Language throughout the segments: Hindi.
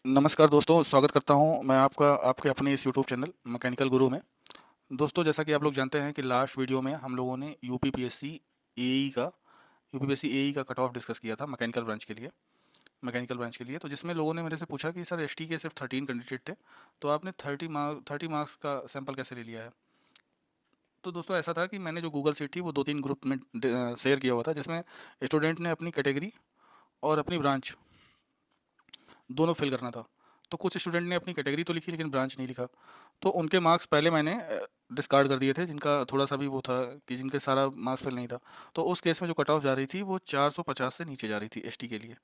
नमस्कार दोस्तों, स्वागत करता हूं मैं आपका आपके अपने इस यूट्यूब चैनल मैकेनिकल गुरु में। दोस्तों, जैसा कि आप लोग जानते हैं कि लास्ट वीडियो में हम लोगों ने यूपीपीएससी एई का कट ऑफ डिस्कस किया था मैकेनिकल ब्रांच के लिए। तो जिसमें लोगों ने मेरे से पूछा कि सर एसटी के सिर्फ 13 कैंडिडेट थे, तो आपने 30 मार्क्स का सैंपल कैसे ले लिया है। तो दोस्तों, ऐसा था कि मैंने जो गूगल शीट थी वो 2-3 ग्रुप में शेयर किया हुआ था, जिसमें स्टूडेंट ने अपनी कैटेगरी और अपनी ब्रांच दोनों फिल करना था। तो कुछ स्टूडेंट ने अपनी कैटेगरी तो लिखी लेकिन ब्रांच नहीं लिखा। तो उनके मार्क्स पहले मैंने डिस्कार्ड कर दिए थे, जिनका थोड़ा सा भी वो था कि जिनके सारा मार्क्स फिल नहीं था। तो उस केस में जो कट ऑफ जा रही थी वो 450 से नीचे जा रही थी एसटी के लिए।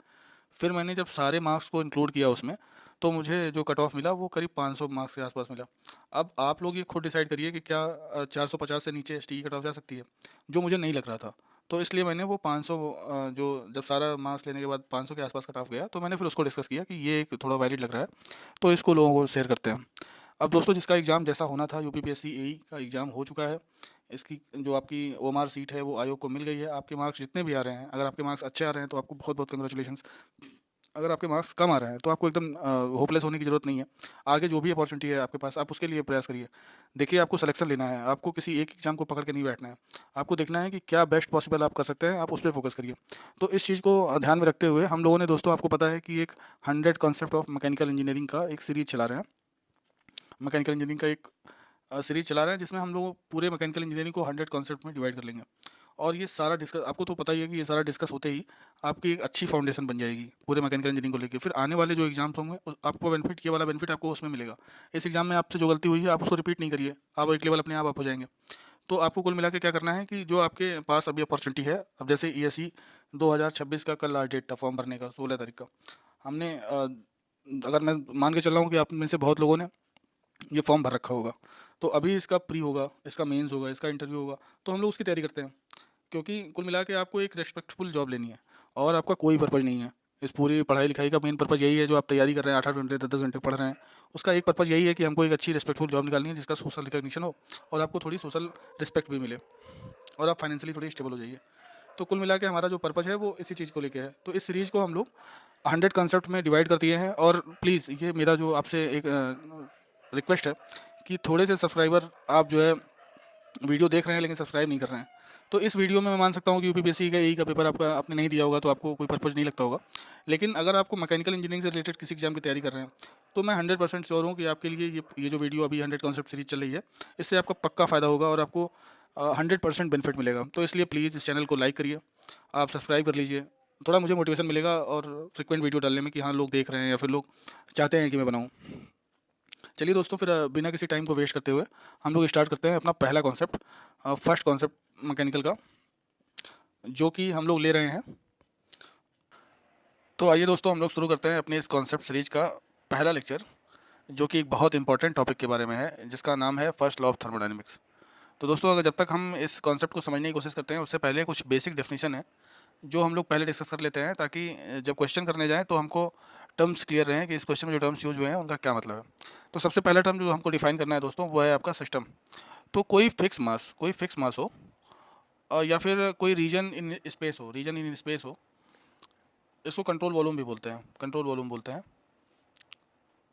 फिर मैंने जब सारे मार्क्स को इंक्लूड किया उसमें, तो मुझे जो कट ऑफ मिला वो करीब 500 मार्क्स के आसपास मिला। अब आप लोग ये खुद डिसाइड करिए कि क्या 450 से नीचे एसटी की कट ऑफ जा सकती है, जो मुझे नहीं लग रहा था। तो इसलिए मैंने वो 500 जो जब सारा मार्क्स लेने के बाद 500 के आसपास कट ऑफ गया, तो मैंने फिर उसको डिस्कस किया कि ये एक थोड़ा वैलिड लग रहा है, तो इसको लोगों को शेयर करते हैं। अब दोस्तों, जिसका एग्ज़ाम जैसा होना था, यूपीपीएससी एई का एग्ज़ाम हो चुका है। इसकी जो आपकी ओएमआर सीट है वो आयोग को मिल गई है। आपके मार्क्स जितने भी आ रहे हैं, अगर आपके मार्क्स अच्छे आ रहे हैं तो आपको बहुत बहुत कंग्रेचुलेशंस। अगर आपके मार्क्स कम आ रहे हैं तो आपको एकदम होपलेस होने की ज़रूरत नहीं है। आगे जो भी अपॉर्चुनिटी है आपके पास, आप उसके लिए प्रयास करिए। देखिए, आपको सिलेक्शन लेना है, आपको किसी एक एग्ज़ाम को पकड़ के नहीं बैठना है। आपको देखना है कि क्या बेस्ट पॉसिबल आप कर सकते हैं, आप उस पे फोकस करिए। तो इस चीज़ को ध्यान में रखते हुए हम लोगों ने, दोस्तों, आपको पता है कि एक 100 कॉन्सेप्ट ऑफ मैकेनिकल इंजीनियरिंग का एक सीरीज चला रहे हैं। मैकेनिकल इंजीनियरिंग का एक सीरीज चला रहे हैं, जिसमें हम लोग पूरे मैकेनिकल इंजीनियरिंग को 100 कॉन्सेप्ट में डिवाइड कर लेंगे। और ये सारा डिस्कस, आपको तो पता ही है कि ये सारा डिस्कस होते ही आपकी एक अच्छी फाउंडेशन बन जाएगी पूरे मैकेनिकल इंजीनियरिंग को लेकर। फिर आने वाले जो एग्जाम्स होंगे आपको बेनिफिट, ये वाला बेनिफिट आपको उसमें मिलेगा। इस एग्जाम में आपसे जो गलती हुई है आप उसको रिपीट नहीं करिए, आप एक लेवल अपने आप हो जाएंगे। तो आपको कुल मिला के क्या करना है कि जो आपके पास अभी अपॉर्चुनिटी है, अब जैसे ईएससी 2026 का कल लास्ट डेट था फॉर्म भरने का, 16 तारीख का। हमने अगर मैं मान के चल रहा हूँ कि आप में से बहुत लोगों ने ये फॉर्म भर रखा होगा, तो अभी इसका प्री होगा, इसका मेंस होगा, इसका इंटरव्यू होगा। तो हम लोग उसकी तैयारी करते हैं, क्योंकि कुल मिला के आपको एक रेस्पेक्टफुल जॉब लेनी है और आपका कोई पर्पज़ नहीं है। इस पूरी पढ़ाई लिखाई का मेन पर्पज़ यही है, जो आप तैयारी कर रहे हैं, 8-8 घंटे 10-10 घंटे पढ़ रहे हैं, उसका एक पर्पज़ यही है कि हमको एक अच्छी रेस्पेक्टफुल जॉब निकालनी है, जिसका सोशल रिकग्निशन हो और आपको थोड़ी सोशल रिस्पेक्ट भी मिले और आप फाइनेंशियली थोड़ी स्टेबल हो जाइए। तो कुल मिला के हमारा जो पर्पज़ है वो इसी चीज़ को लेके है। तो इस सीरीज़ को हम लोग 100 कंसेप्ट में डिवाइड कर दिए हैं। और प्लीज़, ये मेरा जो आपसे एक रिक्वेस्ट है कि थोड़े से सब्सक्राइबर आप जो है वीडियो देख रहे हैं लेकिन सब्सक्राइब नहीं कर रहे हैं। तो इस वीडियो में मैं मान सकता हूँ कि यूपीपीएससी का एई का पेपर आपका आपने नहीं दिया होगा, तो आपको कोई पर्पज़ नहीं लगता होगा। लेकिन अगर आपको मैकेनिकल इंजीनियरिंग से रिलेटेड किसी एग्जाम की तैयारी कर रहे हैं, तो मैं 100% श्योर हूँ कि आपके लिए ये जो वीडियो अभी 100 कॉन्सेप्ट सीरीज चल रही है, इससे आपका पक्का फ़ायदा होगा और आपको 100% बेनिफिट मिलेगा। तो इसलिए प्लीज़ इस चैनल को लाइक करिए, आप सब्सक्राइब कर लीजिए। थोड़ा मुझे मोटिवेशन मिलेगा और फ्रिक्वेंट वीडियो डालने में कि हाँ, लोग देख रहे हैं या फिर लोग चाहते हैं कि मैं बनाऊँ। चलिए दोस्तों, फिर बिना किसी टाइम को वेस्ट करते हुए हम लोग स्टार्ट करते हैं अपना पहला कॉन्सेप्ट, फर्स्ट कॉन्सेप्ट मैकेनिकल का, जो कि हम लोग ले रहे हैं। तो आइए दोस्तों, हम लोग शुरू करते हैं अपने इस कॉन्सेप्ट सीरीज का पहला लेक्चर, जो कि एक बहुत इंपॉर्टेंट टॉपिक के बारे में है, जिसका नाम है फर्स्ट लॉ ऑफ थर्मोडायनेमिक्स। तो दोस्तों, अगर जब तक हम इस कॉन्सेप्ट को समझने की कोशिश करते हैं, उससे पहले कुछ बेसिक डेफिनेशन है जो हम लोग पहले डिस्कस कर लेते हैं, ताकि जब क्वेश्चन करने जाएँ तो हमको टर्म्स क्लियर रहें कि इस क्वेश्चन में जो टर्म्स यूज हुए हैं उनका क्या मतलब है। तो सबसे पहला टर्म जो हमको डिफाइन करना है दोस्तों, वो है आपका सिस्टम। तो कोई फिक्स मास हो, या फिर कोई रीजन इन स्पेस हो, इसको कंट्रोल वॉल्यूम भी बोलते हैं, कंट्रोल वॉल्यूम बोलते हैं।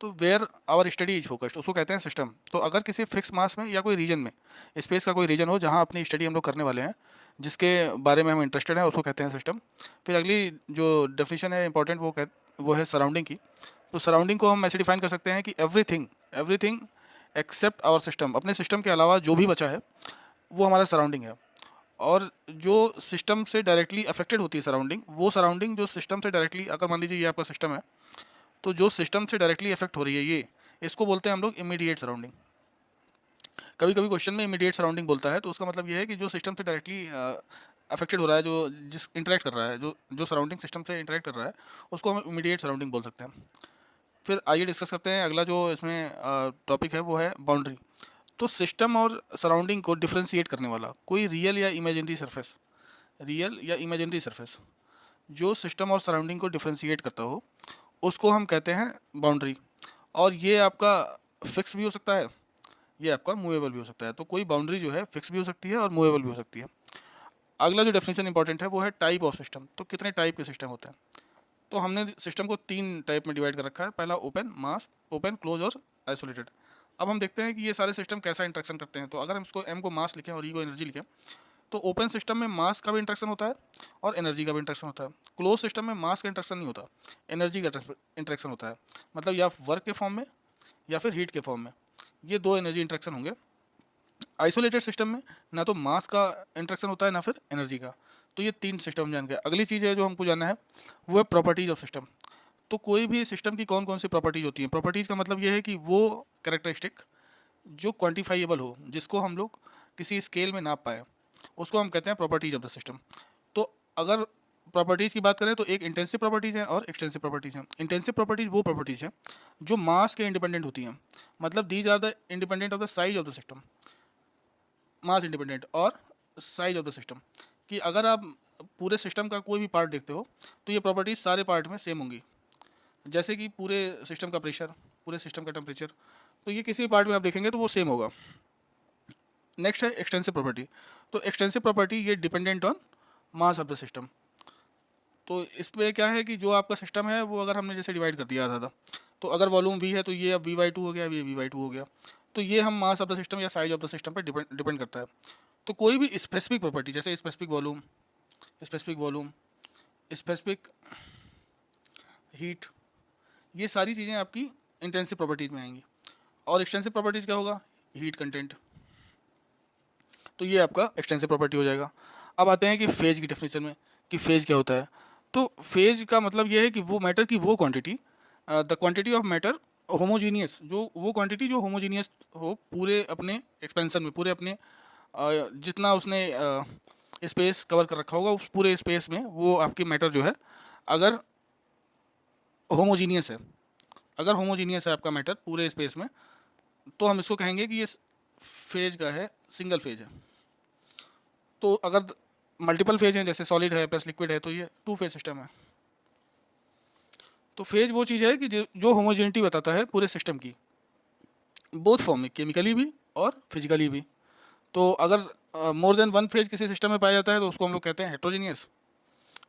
तो where our study is focused, उसको कहते हैं सिस्टम। तो अगर किसी फिक्स मास में या कोई रीजन में, स्पेस का कोई रीजन हो जहाँ अपनी स्टडी हम लोग करने वाले हैं, जिसके बारे में हम इंटरेस्टेड हैं, उसको कहते हैं सिस्टम। फिर अगली जो डेफिनेशन है इंपॉर्टेंट, वो है सराउंडिंग की। तो सराउंडिंग को हम ऐसे डिफाइन कर सकते हैं कि everything everything except our system, अपने सिस्टम के अलावा जो भी बचा है वो हमारा सराउंडिंग है। और जो सिस्टम से डायरेक्टली अफेक्टेड होती है सराउंडिंग, वो सराउंडिंग जो सिस्टम से डायरेक्टली, अगर मान लीजिए ये आपका सिस्टम है, तो जो सिस्टम से डायरेक्टली इफेक्ट हो रही है, ये इसको बोलते हैं हम लोग इमीडिएट सराउंडिंग। कभी कभी क्वेश्चन में इमीडिएट सराउंडिंग बोलता है, तो उसका मतलब ये है कि जो सिस्टम से डायरेक्टली अफेक्टेड हो रहा है, जो जिस इंटरेक्ट कर रहा है, जो जो सराउंडिंग सिस्टम से इंटरेक्ट कर रहा है, उसको हम इमीडिएट सराउंडिंग बोल सकते हैं। फिर आइए डिस्कस करते हैं अगला जो इसमें टॉपिक है, वो है बाउंड्री। तो सिस्टम और सराउंडिंग को डिफ्रेंशिएट करने वाला कोई रियल या इमेजिनरी सरफेस जो सिस्टम और सराउंडिंग को डिफ्रेंशिएट करता हो, उसको हम कहते हैं बाउंड्री। और ये आपका फिक्स भी हो सकता है, ये आपका मूवेबल भी हो सकता है। तो कोई बाउंड्री जो है फिक्स भी हो सकती है और मूवेबल भी हो सकती है। अगला जो डेफिनेशन इंपॉर्टेंट है वो है टाइप ऑफ सिस्टम। तो कितने टाइप के सिस्टम होते हैं। तो हमने सिस्टम को 3 टाइप में डिवाइड कर रखा है, पहला ओपन, मास, ओपन, क्लोज और आइसोलेटेड। अब हम देखते हैं कि ये सारे सिस्टम कैसा इंट्रैक्शन करते हैं। तो अगर हम इसको एम को मास लिखें और ई को एनर्जी लिखें, तो ओपन सिस्टम में मास का भी इंट्रैक्शन होता है और एनर्जी का भी इंट्रैक्शन होता है। क्लोज सिस्टम में मास का इंट्रैक्शन नहीं होता, एनर्जी का इंट्रैक्शन होता है, मतलब या वर्क के फॉर्म में या फिर हीट के फॉर्म में, ये 2 एनर्जी इंट्रैक्शन होंगे। आइसोलेटेड सिस्टम में ना तो मास का इंट्रैक्शन होता है ना फिर एनर्जी का। तो ये 3 सिस्टम जान गए। अगली चीज़ है जो हमको जानना है वो है प्रॉपर्टीज ऑफ सिस्टम। तो कोई भी सिस्टम की कौन कौन सी प्रॉपर्टीज होती हैं। प्रॉपर्टीज़ का मतलब ये है कि वो कैरेक्टरिस्टिक जो क्वान्टिफाइएबल हो, जिसको हम लोग किसी स्केल में नाप पाए, उसको हम कहते हैं प्रॉपर्टीज ऑफ द सिस्टम। तो अगर प्रॉपर्टीज़ की बात करें तो एक इंटेंसिव प्रॉपर्टीज़ हैं और एक्सटेंसिव प्रॉपर्टीज़ हैं। इंटेंसिव प्रॉपर्टीज़ वो प्रॉपर्टीज़ हैं जो मास के इंडिपेंडेंट होती हैं, मतलब these are the independent of the size of the system, mass independent और साइज ऑफ द सिस्टम। कि अगर आप पूरे सिस्टम का कोई भी पार्ट देखते हो तो ये प्रॉपर्टीज़ सारे पार्ट में सेम होंगी। जैसे कि पूरे सिस्टम का प्रेशर, पूरे सिस्टम का टेम्परेचर, तो ये किसी भी पार्ट में आप देखेंगे तो वो सेम होगा। नेक्स्ट है एक्सटेंसिव प्रॉपर्टी। तो एक्सटेंसिव प्रॉपर्टी ये dependent on mass of the system. तो इस पर क्या है कि जो आपका सिस्टम है वो अगर हमने जैसे डिवाइड कर दिया था, तो अगर वॉल्यूम वी है तो ये अब V/2 हो गया, ये V/2 हो गया। तो ये हम मास ऑफ द सिस्टम या साइज ऑफ द सिस्टम पर डिपेंड करता है। तो कोई भी स्पेसिफिक प्रॉपर्टी जैसे स्पेसिफिक वॉल्यूम, स्पेसिफिक हीट, ये सारी चीज़ें आपकी इंटेंसिव प्रॉपर्टीज़ में आएंगी। और एक्सटेंसिव प्रॉपर्टीज़ क्या होगा, हीट कंटेंट, तो ये आपका एक्सटेंसिव प्रॉपर्टी हो जाएगा। अब आते हैं कि फेज की डेफिनेशन में कि फेज क्या होता है। तो फेज का मतलब ये है कि वो मैटर की वो quantity, the quantity of matter homogeneous, जो वो क्वांटिटी जो होमोजीनियस हो पूरे अपने एक्सपेंशन में, पूरे अपने जितना उसने स्पेस कवर कर रखा होगा उस पूरे स्पेस में वो आपकी मैटर जो है अगर होमोजीनियस है, अगर होमोजीनियस है आपका मैटर पूरे स्पेस में, तो हम इसको कहेंगे कि ये फेज का है, सिंगल फेज है। तो अगर मल्टीपल फेज हैं जैसे सॉलिड है प्लस लिक्विड है तो ये 2 फेज सिस्टम है। तो फेज वो चीज़ है कि जो होमोजेनिटी बताता है पूरे सिस्टम की, बोथ फॉर्म में, केमिकली भी और फिजिकली भी। तो अगर मोर देन 1 फेज किसी सिस्टम में पाया जाता है तो उसको हम लोग कहते हैं हेट्रोजीनियस,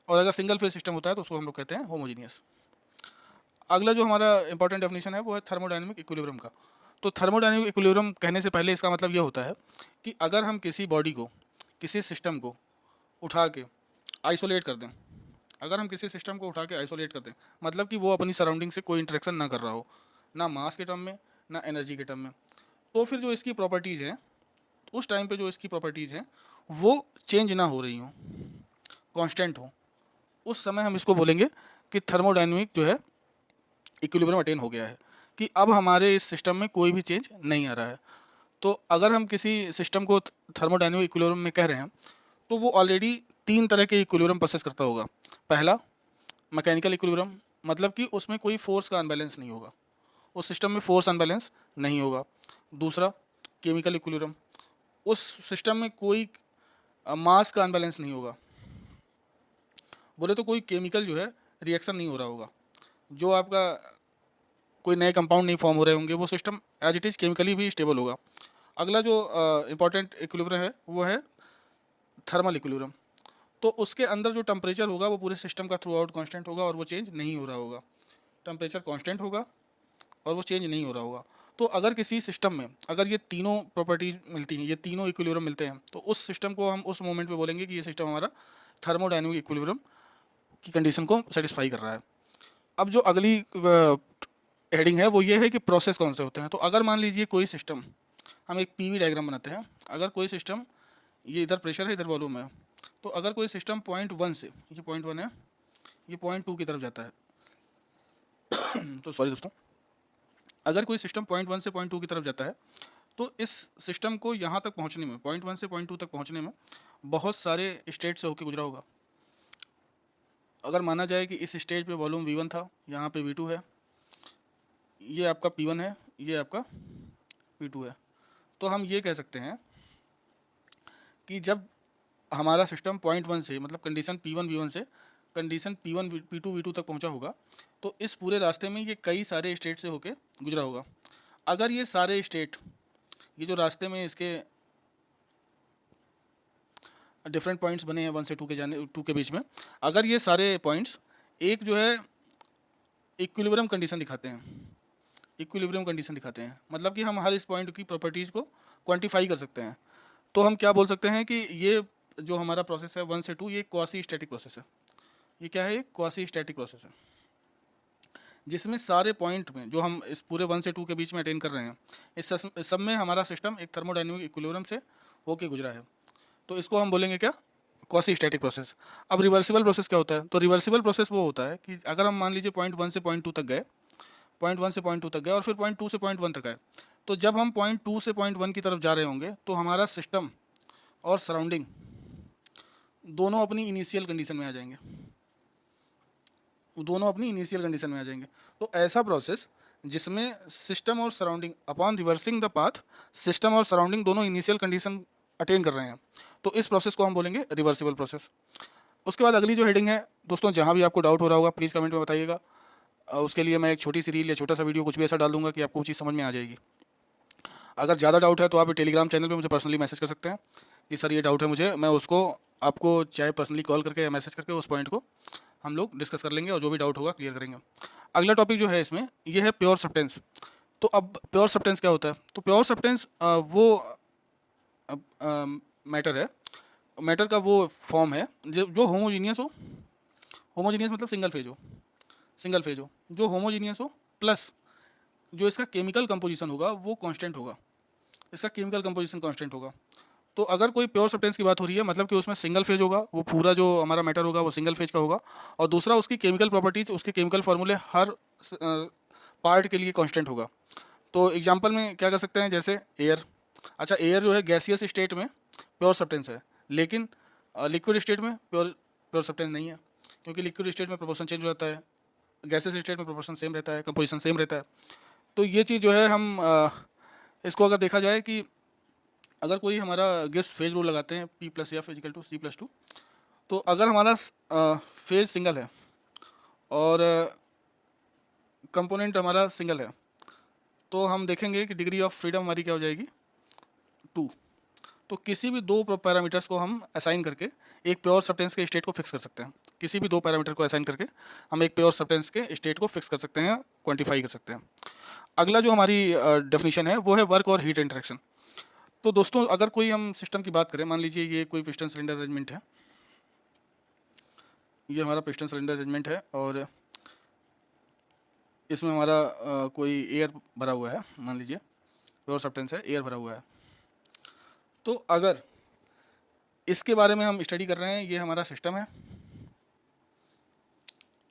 और अगर सिंगल फेज सिस्टम होता है तो उसको हम लोग कहते हैं होमोजीनियस। अगला जो हमारा इंपॉर्टेंट डेफिनेशन है वो है थर्मोडायनेमिक इक्विलिब्रियम का। तो थर्मोडायनेमिक इक्विलिब्रियम कहने से पहले इसका मतलब ये होता है कि अगर हम किसी बॉडी को, किसी सिस्टम को उठा के आइसोलेट कर दें, अगर हम किसी सिस्टम को उठा के आइसोलेट कर दें, मतलब कि वो अपनी सराउंडिंग से कोई इंटरेक्शन ना कर रहा हो, ना मास के टर्म में ना एनर्जी के टर्म में, तो फिर जो इसकी प्रॉपर्टीज़ हैं, उस टाइम पे जो इसकी प्रॉपर्टीज़ हैं वो चेंज ना हो रही हों, कांस्टेंट हो, उस समय हम इसको बोलेंगे कि थर्मोडायनेमिक जो है इक्विलिब्रियम अटेन हो गया है, कि अब हमारे इस सिस्टम में कोई भी चेंज नहीं आ रहा है। तो अगर हम किसी सिस्टम को थर्मोडायनेमिक इक्विलिब्रियम में कह रहे हैं तो वो ऑलरेडी 3 तरह के इक्विलिब्रियम प्रोसेस करता होगा। पहला मैकेनिकल इक्विलिब्रियम, मतलब कि उसमें कोई फोर्स का अनबैलेंस नहीं होगा, उस सिस्टम में फोर्स अनबैलेंस नहीं होगा। दूसरा केमिकल इक्विलिब्रियम, उस सिस्टम में कोई मास का अनबैलेंस नहीं होगा, बोले तो कोई केमिकल जो है रिएक्शन नहीं हो रहा होगा, जो आपका कोई नए कंपाउंड नहीं फॉर्म हो रहे होंगे, वो system as it is chemically भी स्टेबल होगा। अगला जो इंपॉर्टेंट इक्विलिब्रियम है वो है थर्मल इक्विलिब्रियम। तो उसके अंदर जो टेम्परेचर होगा वो पूरे सिस्टम का थ्रू आउट कॉन्स्टेंट होगा और वो चेंज नहीं हो रहा होगा, टेम्परेचर कॉन्स्टेंट होगा और वो चेंज नहीं हो रहा होगा। तो अगर किसी सिस्टम में अगर ये तीनों प्रॉपर्टीज मिलती हैं, ये तीनों इक्विलिब्रियम मिलते हैं, तो उस सिस्टम को हम उस मोमेंट पे बोलेंगे कि ये सिस्टम हमारा थर्मोडायनेमिक इक्विलिब्रियम की कंडीशन को सेटिस्फाई कर रहा है। अब जो अगली हेडिंग है वो ये है कि प्रोसेस कौन से होते हैं। तो अगर मान लीजिए कोई सिस्टम, हम एक PV डायग्राम बनाते हैं, अगर कोई सिस्टम, ये इधर प्रेशर है इधर वॉल्यूम है, तो अगर कोई सिस्टम पॉइंट 1 से, ये पॉइंट 1 है, ये पॉइंट 2 की तरफ जाता है तो सॉरी दोस्तों, अगर कोई सिस्टम पॉइंट 1 से पॉइंट 2 की तरफ जाता है तो इस सिस्टम को यहाँ तक पहुँचने में, पॉइंट 1 से पॉइंट 2 तक पहुँचने में बहुत सारे स्टेज से होकर गुजरा होगा। अगर माना जाए कि इस स्टेज पे वॉल्यूम V1 था, यहाँ पे V2 है, ये आपका P1 है, ये आपका P2 है, तो हम ये कह सकते हैं कि जब हमारा सिस्टम पॉइंट 1 से, मतलब कंडीशन P1 V1 से कंडीशन P1 P2 V2 तक पहुंचा होगा, तो इस पूरे रास्ते में ये कई सारे स्टेट से होके गुजरा होगा। अगर ये सारे स्टेट, ये जो रास्ते में इसके डिफरेंट पॉइंट्स बने हैं 1 से 2 के बीच में, अगर ये सारे पॉइंट्स एक जो है इक्विलिब्रियम कंडीशन दिखाते हैं। इक्विलिब्रियम कंडीशन दिखाते हैं मतलब कि हम हर इस पॉइंट की प्रॉपर्टीज़ को क्वांटिफाई कर सकते हैं। तो हम क्या बोल सकते हैं कि ये जो हमारा प्रोसेस है 1 से 2, ये क्वासी स्टैटिक प्रोसेस है। ये क्या है? क्वासी स्टैटिक प्रोसेस है, जिसमें सारे पॉइंट में जो हम इस पूरे 1 से 2 के बीच में अटेन कर रहे हैं, इस सब में हमारा सिस्टम एक थर्मोडाइनमिक इक्विलिब्रियम से होके गुजरा है। तो इसको हम बोलेंगे क्या? Quasi static process. अब रिवर्सिबल प्रोसेस क्या होता है? तो रिवर्सिबल प्रोसेस वो होता है कि अगर हम मान लीजिए पॉइंट 1 से पॉइंट 2 तक गए, पॉइंट 1 से पॉइंट 2 तक गए और फिर पॉइंट 2 से पॉइंट 1 तक आए, तो जब हम पॉइंट 2 से पॉइंट 1 की तरफ जा रहे होंगे तो हमारा सिस्टम और सराउंडिंग दोनों अपनी इनिशियल कंडीशन में आ जाएंगे, दोनों अपनी इनिशियल कंडीशन में आ जाएंगे। तो ऐसा प्रोसेस जिसमें सिस्टम और surrounding upon reversing the path, system और सराउंडिंग दोनों इनिशियल कंडीशन अटेन कर रहे हैं, तो इस प्रोसेस को हम बोलेंगे रिवर्सिबल प्रोसेस। उसके बाद अगली जो हेडिंग है दोस्तों, जहाँ भी आपको डाउट हो रहा होगा प्लीज़ कमेंट में बताइएगा। उसके लिए मैं एक छोटी सी रील या छोटा सा वीडियो कुछ भी ऐसा डाल दूंगा कि आपको वो चीज़ समझ में आ जाएगी। अगर ज़्यादा डाउट है तो आप टेलीग्राम चैनल पे मुझे पर्सनली मैसेज कर सकते हैं कि सर ये डाउट है मुझे, मैं उसको आपको चाहे पर्सनली कॉल करके या मैसेज करके उस पॉइंट को हम लोग डिस्कस कर लेंगे और जो भी डाउट होगा क्लियर करेंगे। अगला टॉपिक जो है इसमें ये है प्योर सब्सटेंस। तो अब प्योर सब्सटेंस क्या होता है? तो प्योर सब्सटेंस वो मैटर है, मैटर का वो फॉर्म है जो होमोजीनियस हो, होमोजीनियस मतलब सिंगल फेज हो, सिंगल फेज हो, जो होमोजीनियस हो, प्लस जो इसका केमिकल कंपोजिशन होगा वो कांस्टेंट होगा, इसका केमिकल कंपोजिशन कांस्टेंट होगा। तो अगर कोई प्योर सब्सटेंस की बात हो रही है मतलब कि उसमें सिंगल फेज होगा, वो पूरा जो हमारा मैटर होगा वो सिंगल फेज का होगा, और दूसरा उसकी केमिकल प्रॉपर्टीज, उसके केमिकल फार्मूले हर पार्ट के लिए कांस्टेंट होगा। तो एग्जांपल में क्या कर सकते हैं, जैसे एयर। अच्छा, एयर जो है गैसियस स्टेट में प्योर सब्सटेंस है, लेकिन लिक्विड स्टेट में प्योर सब्सटेंस नहीं है, क्योंकि लिक्विड स्टेट में प्रोपोर्शन चेंज हो जाता है, गैसियस स्टेट में प्रोपोर्शन सेम रहता है, कंपोजिशन सेम रहता है। तो ये चीज़ जो है हम इसको अगर देखा जाए कि अगर कोई हमारा गिब्स फेज रूल लगाते हैं P+F=C+2, तो अगर हमारा फेज सिंगल है और कंपोनेंट हमारा सिंगल है, तो हम देखेंगे कि डिग्री ऑफ फ्रीडम हमारी क्या हो जाएगी? 2। तो किसी भी दो पैरामीटर्स को हम असाइन करके एक प्योर सब्सटेंस के स्टेट को फिक्स कर सकते हैं। किसी भी दो पैरामीटर को असाइन करके हम एक प्योर सब्सटेंस के स्टेट को फिक्स कर सकते हैं, क्वांटिफाई कर सकते हैं। अगला जो हमारी डेफिनेशन है वो है वर्क और हीट इंटरेक्शन। तो दोस्तों अगर कोई हम सिस्टम की बात करें, मान लीजिए ये कोई पिस्टन सिलेंडर अरेंजमेंट है, ये हमारा पिस्टन सिलेंडर अरेंजमेंट है और इसमें हमारा कोई एयर भरा हुआ है, मान लीजिए प्योर सब्सटेंस है, एयर भरा हुआ है। तो अगर इसके बारे में हम स्टडी कर रहे हैं, ये हमारा सिस्टम है,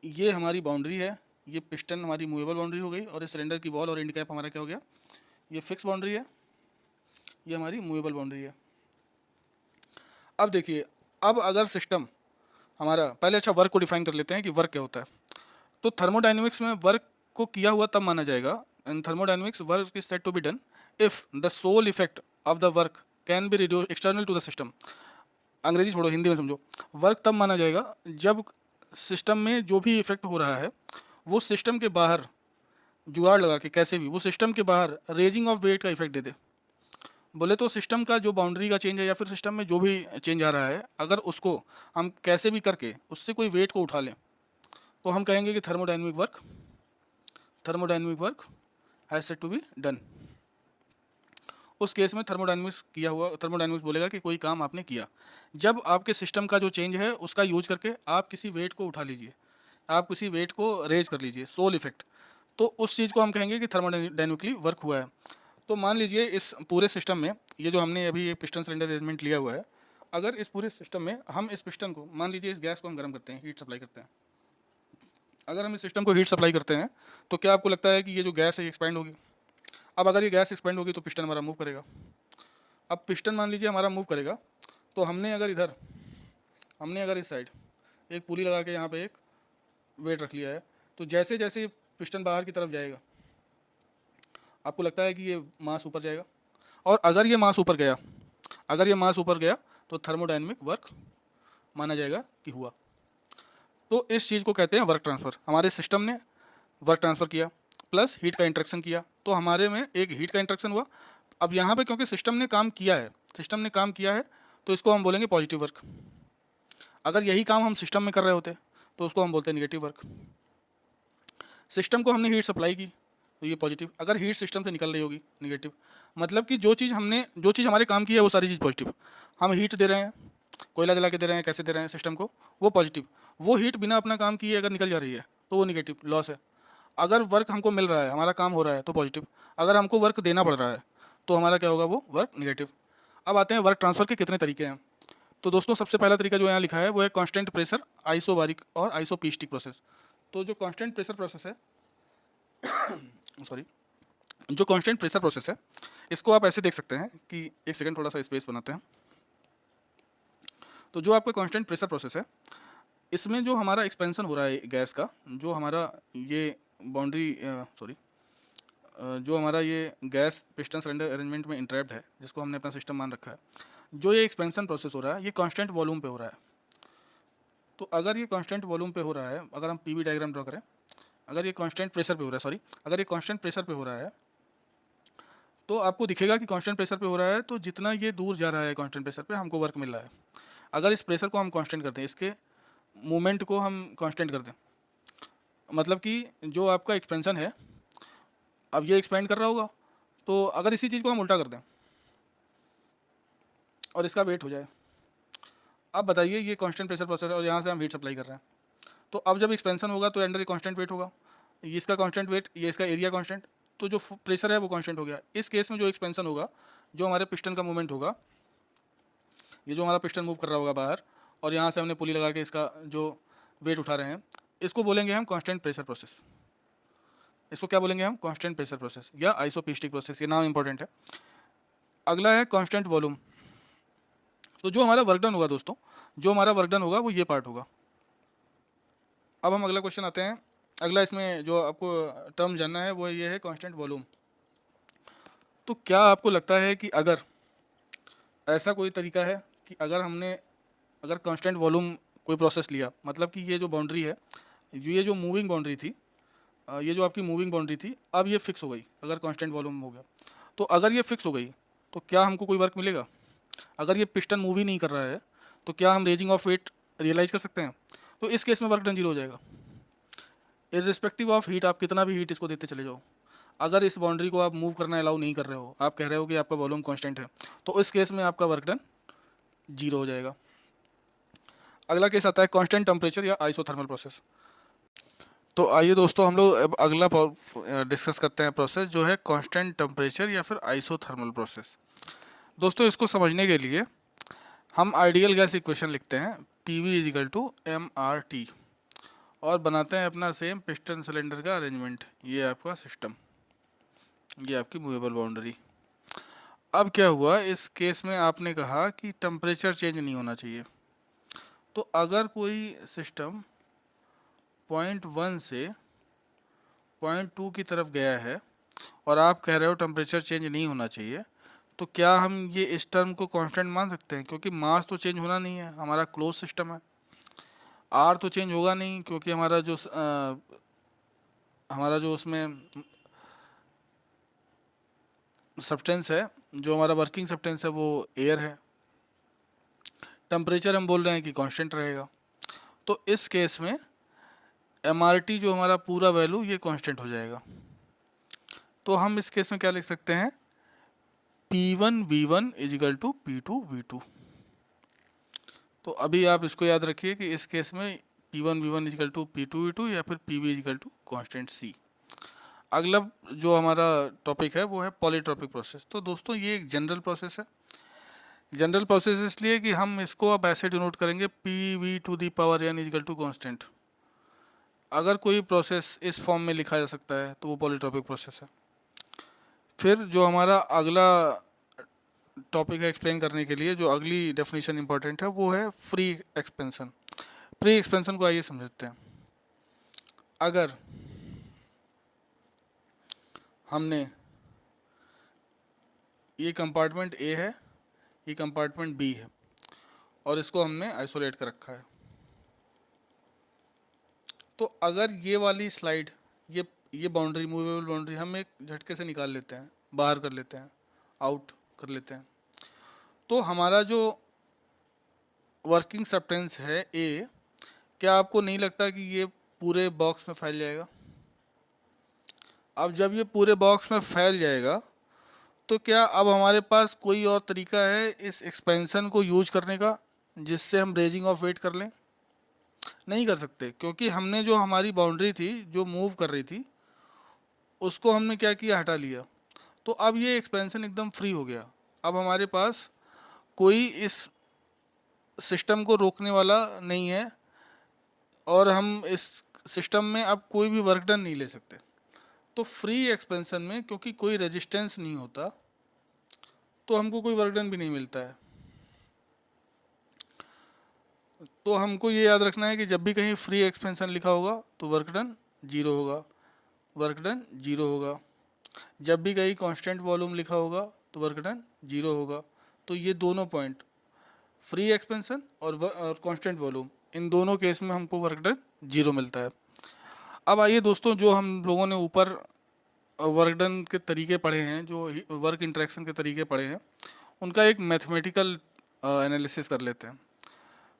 ये हमारी बाउंड्री है, ये पिस्टन हमारी मूवेबल बाउंड्री हो गई, और इस सिलेंडर की वॉल और एंड कैप हमारा क्या हो गया? ये फिक्स बाउंड्री है, ये हमारी मूवेबल बाउंड्री है। अब देखिए, अब अगर सिस्टम हमारा, पहले अच्छा वर्क को डिफाइन कर लेते हैं कि वर्क क्या होता है। तो थर्मोडाइनमिक्स में वर्क को किया हुआ तब माना जाएगा, in thermodynamics work is said to be done if the sole effect of the work can be reduce external to the system. अंग्रेजी छोड़ो, हिंदी में समझो। वर्क तब माना जाएगा जब सिस्टम में जो भी इफेक्ट हो रहा है वो सिस्टम के बाहर जुगाड़ लगा के कैसे भी वो सिस्टम के बाहर रेजिंग ऑफ वेट का इफेक्ट दे दे। बोले तो सिस्टम का जो बाउंड्री का चेंज है या फिर सिस्टम में जो भी चेंज आ रहा है, अगर उसको हम कैसे भी करके उससे कोई वेट को उठा लें, तो हम कहेंगे कि thermodynamic work has said to be done. उस केस में थर्मोडाइनमिक्स बोलेगा कि कोई काम आपने किया। जब आपके सिस्टम का जो चेंज है उसका यूज करके आप किसी वेट को उठा लीजिए, आप किसी वेट को रेज कर लीजिए, सोल इफेक्ट, तो उस चीज़ को हम कहेंगे कि थर्मोडाइनमिकली वर्क हुआ है। तो मान लीजिए इस पूरे सिस्टम में ये जो हमने अभी ये पिस्टन सिलेंडर अरेंजमेंट लिया हुआ है, अगर इस पूरे सिस्टम में हम इस पिस्टन को, मान लीजिए इस गैस को हम गर्म करते हैं, हीट सप्लाई करते हैं, अगर हम इस सिस्टम को हीट सप्लाई करते हैं तो क्या आपको लगता है कि ये जो गैस है एक्सपेंड होगी? अब अगर ये गैस एक्सपेंड होगी तो पिस्टन हमारा मूव करेगा। अब पिस्टन मान लीजिए हमारा मूव करेगा, तो हमने अगर इस साइड एक पुली लगा के यहाँ पे एक वेट रख लिया है, तो जैसे जैसे पिस्टन बाहर की तरफ जाएगा आपको लगता है कि ये मास ऊपर जाएगा, और अगर ये मास ऊपर गया तो थर्मोडाइनमिक वर्क माना जाएगा कि हुआ। तो इस चीज़ को कहते हैं वर्क ट्रांसफ़र। हमारे सिस्टम ने वर्क ट्रांसफ़र किया प्लस हीट का इंटरेक्शन किया, तो हमारे में एक हीट का इंटरेक्शन हुआ। अब यहाँ पे क्योंकि सिस्टम ने काम किया है तो इसको हम बोलेंगे पॉजिटिव वर्क। अगर यही काम हम सिस्टम में कर रहे होते तो उसको हम बोलते हैं निगेटिव वर्क। सिस्टम को हमने हीट सप्लाई की तो ये पॉजिटिव, अगर हीट सिस्टम से निकल रही होगी निगेटिव। मतलब कि जो चीज़ हमारे काम की है वो सारी चीज़ पॉजिटिव। हम हीट दे रहे हैं, कोयला जला के दे रहे हैं, कैसे दे रहे हैं सिस्टम को, वो पॉजिटिव। वो हीट बिना अपना काम किए अगर निकल जा रही है तो वो निगेटिव, लॉस है। अगर वर्क हमको मिल रहा है, हमारा काम हो रहा है तो पॉजिटिव। अगर हमको वर्क देना पड़ रहा है तो हमारा क्या होगा, वो वर्क निगेटिव। अब आते हैं वर्क ट्रांसफ़र के कितने तरीके हैं। तो दोस्तों सबसे पहला तरीका जो यहाँ लिखा है वो है कांस्टेंट प्रेशर, आइसोबारिक और आइसोपीस्टिक प्रोसेस। तो जो कांस्टेंट प्रेशर प्रोसेस है सॉरी जो कांस्टेंट प्रेशर प्रोसेस है, इसको आप ऐसे देख सकते हैं कि एक सेकंड थोड़ा सा स्पेस बनाते हैं। तो जो आपका कांस्टेंट प्रेशर प्रोसेस है, इसमें जो हमारा एक्सपेंशन हो रहा है गैस का, जो हमारा ये बाउंड्री जो हमारा ये गैस पिस्टन सिलेंडर अरेंजमेंट में इंट्रैप्ड है, जिसको हमने अपना सिस्टम मान रखा है, जो ये एक्सपेंशन प्रोसेस हो रहा है ये कांस्टेंट वॉल्यूम पे हो रहा है। तो अगर ये कांस्टेंट वॉल्यूम पे हो रहा है, अगर हम पीवी डायग्राम ड्रॉ करें, अगर ये कांस्टेंट प्रेशर पे हो रहा है, सॉरी अगर ये कांस्टेंट प्रेशर पे हो रहा है, तो आपको दिखेगा कि कांस्टेंट प्रेशर पे हो रहा है, तो जितना ये दूर जा रहा है कांस्टेंट प्रेशर पे हमको वर्क मिल रहा है। अगर इस प्रेशर को हम कांस्टेंट करते हैं, इसके मूवमेंट को हम कांस्टेंट कर दें, मतलब कि जो आपका एक्सपेंशन है, अब ये एक्सपेंड कर रहा होगा, तो अगर इसी चीज़ को हम उल्टा कर दें और इसका वेट हो जाए, अब बताइए ये कांस्टेंट प्रेशर प्रोसेस है और यहाँ से हम हीट सप्लाई कर रहे हैं, तो अब जब एक्सपेंशन होगा तो अंडर ये कांस्टेंट वेट होगा, ये इसका कांस्टेंट वेट, ये इसका एरिया कांस्टेंट, तो जो प्रेशर है वो कांस्टेंट हो गया। इस केस में जो एक्सपेंशन होगा, जो हमारे पिस्टन का मूवमेंट होगा, ये जो हमारा पिस्टन मूव कर रहा होगा बाहर, और यहाँ से हमने पुली लगा के इसका जो वेट उठा रहे हैं, इसको बोलेंगे हम कांस्टेंट प्रेशर प्रोसेस। इसको क्या बोलेंगे हम, कांस्टेंट प्रेशर प्रोसेस या आइसोपीस्टिक प्रोसेस, ये नाम इंपॉर्टेंट है। अगला है कांस्टेंट वॉल्यूम। तो जो हमारा वर्क डन होगा दोस्तों, जो हमारा वर्क डन होगा वो ये पार्ट होगा। अब हम अगला क्वेश्चन आते हैं। अगला इसमें जो आपको टर्म जानना है वो ये है कांस्टेंट वॉल्यूम। तो क्या आपको लगता है कि अगर ऐसा कोई तरीका है कि अगर कांस्टेंट वॉल्यूम कोई प्रोसेस लिया, मतलब कि ये जो बाउंड्री है, ये जो मूविंग बाउंड्री थी, ये जो आपकी मूविंग बाउंड्री थी, अब ये फिक्स हो गई, अगर कांस्टेंट वॉल्यूम हो गया, तो अगर ये फिक्स हो गई तो क्या हमको कोई वर्क मिलेगा? अगर ये पिस्टन मूव ही नहीं कर रहा है तो क्या हम रेजिंग ऑफ वेट रियलाइज़ कर सकते हैं? तो इस केस में वर्क डन जीरो हो जाएगा, इर्रिस्पेक्टिव ऑफ हीट। आप कितना भी हीट इसको देते चले जाओ, अगर इस बाउंड्री को आप मूव करना अलाउ नहीं कर रहे हो, आप कह रहे हो कि आपका वॉल्यूम कांस्टेंट है, तो इस केस में आपका वर्क डन जीरो हो जाएगा। अगला केस आता है कांस्टेंट टेम्परेचर या आइसोथर्मल प्रोसेस। तो आइए दोस्तों हम लोग अब अगला डिस्कस करते हैं प्रोसेस, जो है कांस्टेंट टेम्परेचर या फिर आइसोथर्मल प्रोसेस। दोस्तों इसको समझने के लिए हम आइडियल गैस इक्वेशन लिखते हैं, PV इजिकल टू MRT, और बनाते हैं अपना सेम पिस्टन सिलेंडर का अरेंजमेंट। ये आपका सिस्टम, ये आपकी मूवेबल बाउंड्री। अब क्या हुआ, इस केस में आपने कहा कि टेम्परेचर चेंज नहीं होना चाहिए। तो अगर कोई सिस्टम 0.1 से 0.2 की तरफ गया है और आप कह रहे हो टेम्परेचर चेंज नहीं होना चाहिए, तो क्या हम ये इस टर्म को कांस्टेंट मान सकते हैं? क्योंकि मास तो चेंज होना नहीं है, हमारा क्लोज सिस्टम है। आर तो चेंज होगा नहीं, क्योंकि हमारा जो उसमें सब्सटेंस है, जो हमारा वर्किंग सब्सटेंस है, वो एयर है। टेम्परेचर हम बोल रहे हैं कि कांस्टेंट रहेगा, तो इस केस में MRT जो हमारा पूरा वैल्यू ये कांस्टेंट हो जाएगा। तो हम इस केस में क्या लिख सकते हैं, P1 V1 is equal to P2 V2। तो अभी आप इसको याद रखिए कि इस केस में P1 V1 is equal to P2 V2 या फिर PV equal to constant C। अगला जो हमारा टॉपिक है वो है पॉलीट्रॉपिक प्रोसेस। तो दोस्तों ये एक जनरल प्रोसेस है। जनरल प्रोसेस इसलिए कि हम इसको अब ऐसे डिनोट करेंगे, PV to the power n equal to constant. अगर कोई प्रोसेस इस फॉर्म में लिखा जा सकता है तो वो पॉलीट्रॉपिक प्रोसेस है। फिर जो हमारा अगला टॉपिक है एक्सप्लेन करने के लिए, जो अगली डेफिनेशन इंपॉर्टेंट है, वो है फ्री एक्सपेंशन। फ्री एक्सपेंशन को आइए समझते हैं। अगर हमने ये कंपार्टमेंट A है, ये कंपार्टमेंट B है, और इसको हमने आइसोलेट कर रखा है, तो अगर ये वाली स्लाइड, ये बाउंड्री, मूवेबल बाउंड्री हम एक झटके से निकाल लेते हैं, बाहर कर लेते हैं, आउट कर लेते हैं, तो हमारा जो वर्किंग सब्सटेंस है A, क्या आपको नहीं लगता कि ये पूरे बॉक्स में फैल जाएगा? अब जब ये पूरे बॉक्स में फैल जाएगा तो क्या अब हमारे पास कोई और तरीका है इस एक्सपेंशन को यूज करने का जिससे हम रेजिंग ऑफ वेट कर लें? नहीं कर सकते, क्योंकि हमने जो हमारी बाउंड्री थी जो मूव कर रही थी उसको हमने क्या किया, हटा लिया। तो अब ये एक्सपेंशन एकदम फ्री हो गया। अब हमारे पास कोई इस सिस्टम को रोकने वाला नहीं है और हम इस सिस्टम में अब कोई भी वर्क डन नहीं ले सकते। तो फ्री एक्सपेंशन में क्योंकि कोई रेजिस्टेंस नहीं होता तो हमको कोई वर्क डन भी नहीं मिलता है। तो हमको ये याद रखना है कि जब भी कहीं फ्री एक्सपेंशन लिखा होगा तो वर्क डन जीरो होगा, वर्क डन जीरो होगा। जब भी कहीं कांस्टेंट वॉल्यूम लिखा होगा तो वर्क डन जीरो होगा। तो ये दोनों पॉइंट, फ्री एक्सपेंशन और कांस्टेंट वॉल्यूम, इन दोनों केस में हमको वर्क डन जीरो मिलता है। अब आइए दोस्तों, जो हम लोगों ने ऊपर वर्क डन के तरीके पढ़े हैं, जो वर्क इंटरेक्शन के तरीके पढ़े हैं, उनका एक मैथमेटिकल एनालिसिस कर लेते हैं।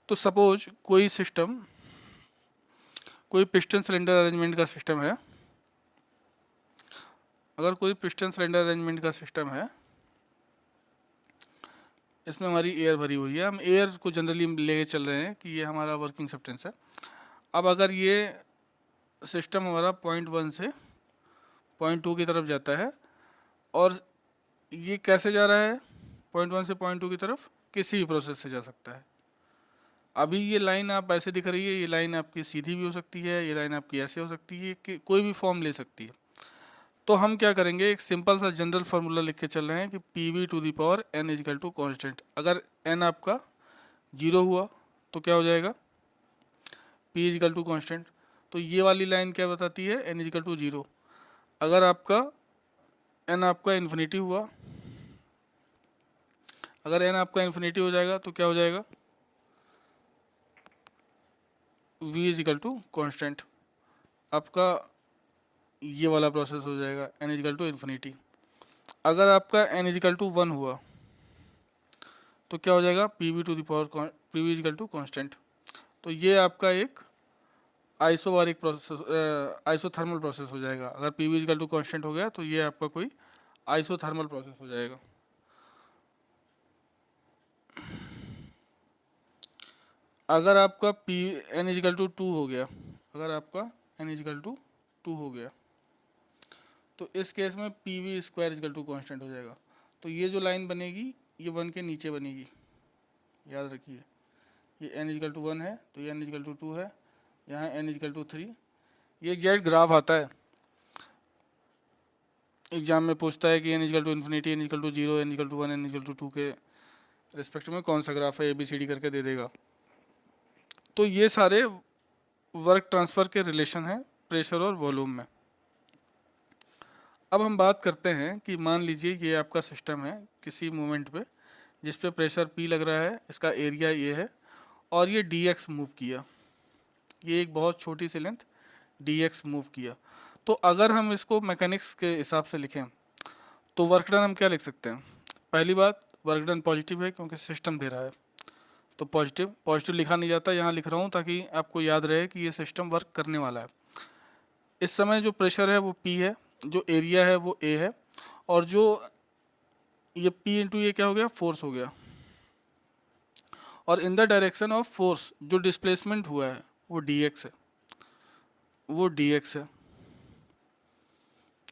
तो सपोज कोई सिस्टम, कोई पिस्टन सिलेंडर अरेंजमेंट का सिस्टम है। अगर कोई पिस्टन सिलेंडर अरेंजमेंट का सिस्टम है, इसमें हमारी एयर भरी हुई है, हम एयर को जनरली लेके चल रहे हैं कि ये हमारा वर्किंग सब्सटेंस है। अब अगर ये सिस्टम हमारा पॉइंट 1 से पॉइंट 2 की तरफ जाता है, और ये कैसे जा रहा है, पॉइंट 1 से पॉइंट 2 की तरफ किसी भी प्रोसेस से जा सकता है। अभी ये लाइन आप ऐसे दिख रही है, ये लाइन आपकी सीधी भी हो सकती है, ये लाइन आपकी ऐसे हो सकती है, कि कोई भी फॉर्म ले सकती है। तो हम क्या करेंगे, एक सिंपल सा जनरल फार्मूला लिख के चल रहे हैं कि PV⁴ n equal to constant. अगर n आपका जीरो हुआ तो क्या हो जाएगा, P इजिकल टू कॉन्स्टेंट। तो ये वाली लाइन क्या बताती है, n इजिकल टू जीरो। अगर आपका n आपका इन्फिनिटी हुआ, अगर n आपका इन्फिनिटी हो जाएगा तो क्या हो जाएगा, V इजिकल टू कॉन्स्टेंट। आपका ये वाला प्रोसेस हो जाएगा n इजिकल टू इन्फिनिटी। अगर आपका n इजिकल टू 1 हुआ तो क्या हो जाएगा, PV इजिकल टू कॉन्स्टेंट। तो ये आपका एक आइसोबारिक प्रोसेस, आइसोथर्मल प्रोसेस हो जाएगा। अगर PV इजिकल टू कॉन्स्टेंट हो गया तो ये आपका कोई आइसोथर्मल प्रोसेस हो जाएगा। अगर आपका n इजिकल टू 2 हो गया, अगर आपका n इजिकल टू 2 हो गया तो इस केस में PV² इजिकल टू कॉन्स्टेंट हो जाएगा। तो ये जो लाइन बनेगी ये 1 के नीचे बनेगी, याद रखिए। ये n इजिकल टू 1 है तो ये n इजिकल टू 2 है, यहाँ n इजिकल टू 3। ये एग्जैक्ट ग्राफ आता है, एग्जाम में पूछता है कि n equal to infinity, n equal to 0, n equal to 1, n equal to 2 के रिस्पेक्ट में कौन सा ग्राफ है, ABCD करके दे देगा। तो ये सारे वर्क ट्रांसफ़र के रिलेशन हैं प्रेशर और वॉल्यूम में। अब हम बात करते हैं कि मान लीजिए ये आपका सिस्टम है किसी मोमेंट पे जिस पे प्रेशर P लग रहा है, इसका एरिया ये है और ये dx मूव किया, ये एक बहुत छोटी सी लेंथ dx मूव किया। तो अगर हम इसको मैकेनिक्स के हिसाब से लिखें तो वर्क डन हम क्या लिख सकते हैं, पहली बात वर्क डन पॉजिटिव है क्योंकि सिस्टम दे रहा है, तो पॉजिटिव लिखा नहीं जाता, यहाँ लिख रहा हूँ ताकि आपको याद रहे कि ये सिस्टम वर्क करने वाला है। इस समय जो प्रेशर है वो P है, जो एरिया है वो A है, और जो ये P इंटू ये क्या हो गया, फोर्स हो गया। और in the direction of force जो डिस्प्लेसमेंट हुआ है वो dx है, वो dx है।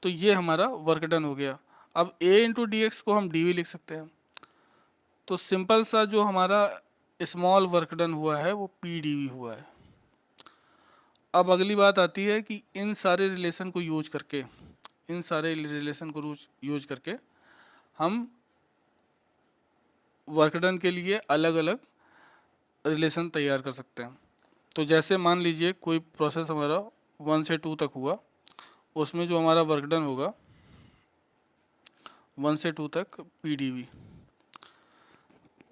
तो ये हमारा वर्क डन हो गया। अब A इंटू dx को हम dV लिख सकते हैं। तो सिंपल सा जो हमारा स्मॉल वर्क डन हुआ है वो PdV हुआ है। अब अगली बात आती है कि इन सारे रिलेशन को यूज करके, इन सारे रिलेशन को यूज करके हम वर्क डन के लिए अलग अलग रिलेशन तैयार कर सकते हैं। तो जैसे मान लीजिए कोई प्रोसेस हमारा 1 से 2 तक हुआ, उसमें जो हमारा वर्क डन होगा 1 से 2 तक PdV।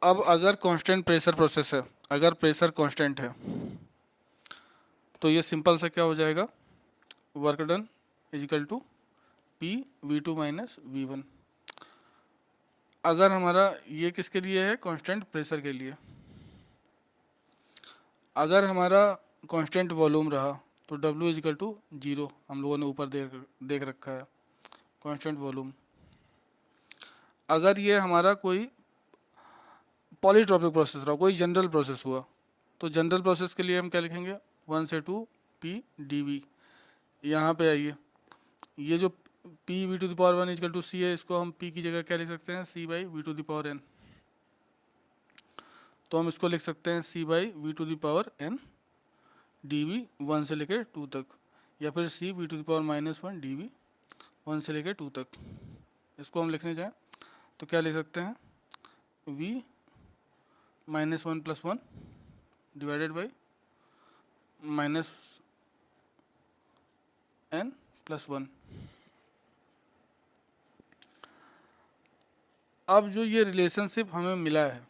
अब अगर कांस्टेंट प्रेशर प्रोसेस है, अगर प्रेशर कांस्टेंट है तो ये सिंपल सा क्या हो जाएगा, work done equal to PV2 minus V1। अगर हमारा ये किसके लिए है, कांस्टेंट प्रेशर के लिए। अगर हमारा कांस्टेंट वॉल्यूम रहा तो W इज इक्वल टू 0 हम लोगों ने ऊपर देख रखा है, कांस्टेंट वॉल्यूम। अगर ये हमारा कोई पॉलीट्रॉपिक प्रोसेस रहा, कोई जनरल प्रोसेस हुआ, तो जनरल प्रोसेस के लिए हम क्या लिखेंगे, 1 से 2 P dV। यहाँ पे आइए, ये जो P V to the power 1 equal to C है, इसको हम P की जगह क्या लिख सकते हैं, C by V to the power N। तो हम इसको लिख सकते हैं C by V to the power N dV 1 से लेकर 2 तक, या फिर C V to the power -1 dV 1 से लेकर 2 तक। इसको हम लिखने जाएं तो क्या लिख सकते हैं, V -1 + 1 डिवाइडेड बाई -n + 1। अब जो ये रिलेशनशिप हमें मिला है,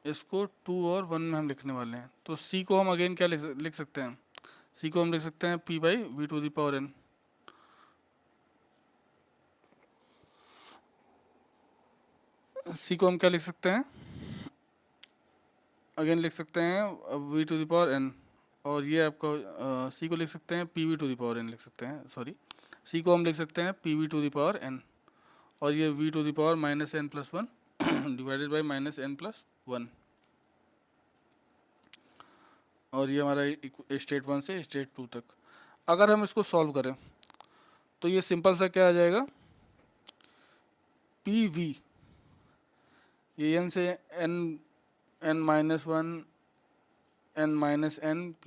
इसको 2 और 1 में हम लिखने वाले हैं। तो C को हम अगेन क्या लिख सकते हैं, C को हम लिख सकते हैं P by V to the power N। C को हम क्या लिख सकते हैं, अगेन लिख सकते हैं V to the power N, और ये आपका C को लिख सकते हैं PV to the power N लिख सकते हैं, सॉरी C को हम लिख सकते हैं PV to the power N, और ये V to the power -n + 1 divided by -n + 1। और ये हमारा स्टेट 1 से स्टेट 2 तक। अगर हम इसको सॉल्व करें तो ये सिंपल सा क्या आ जाएगा, PV, ये n से n -1 n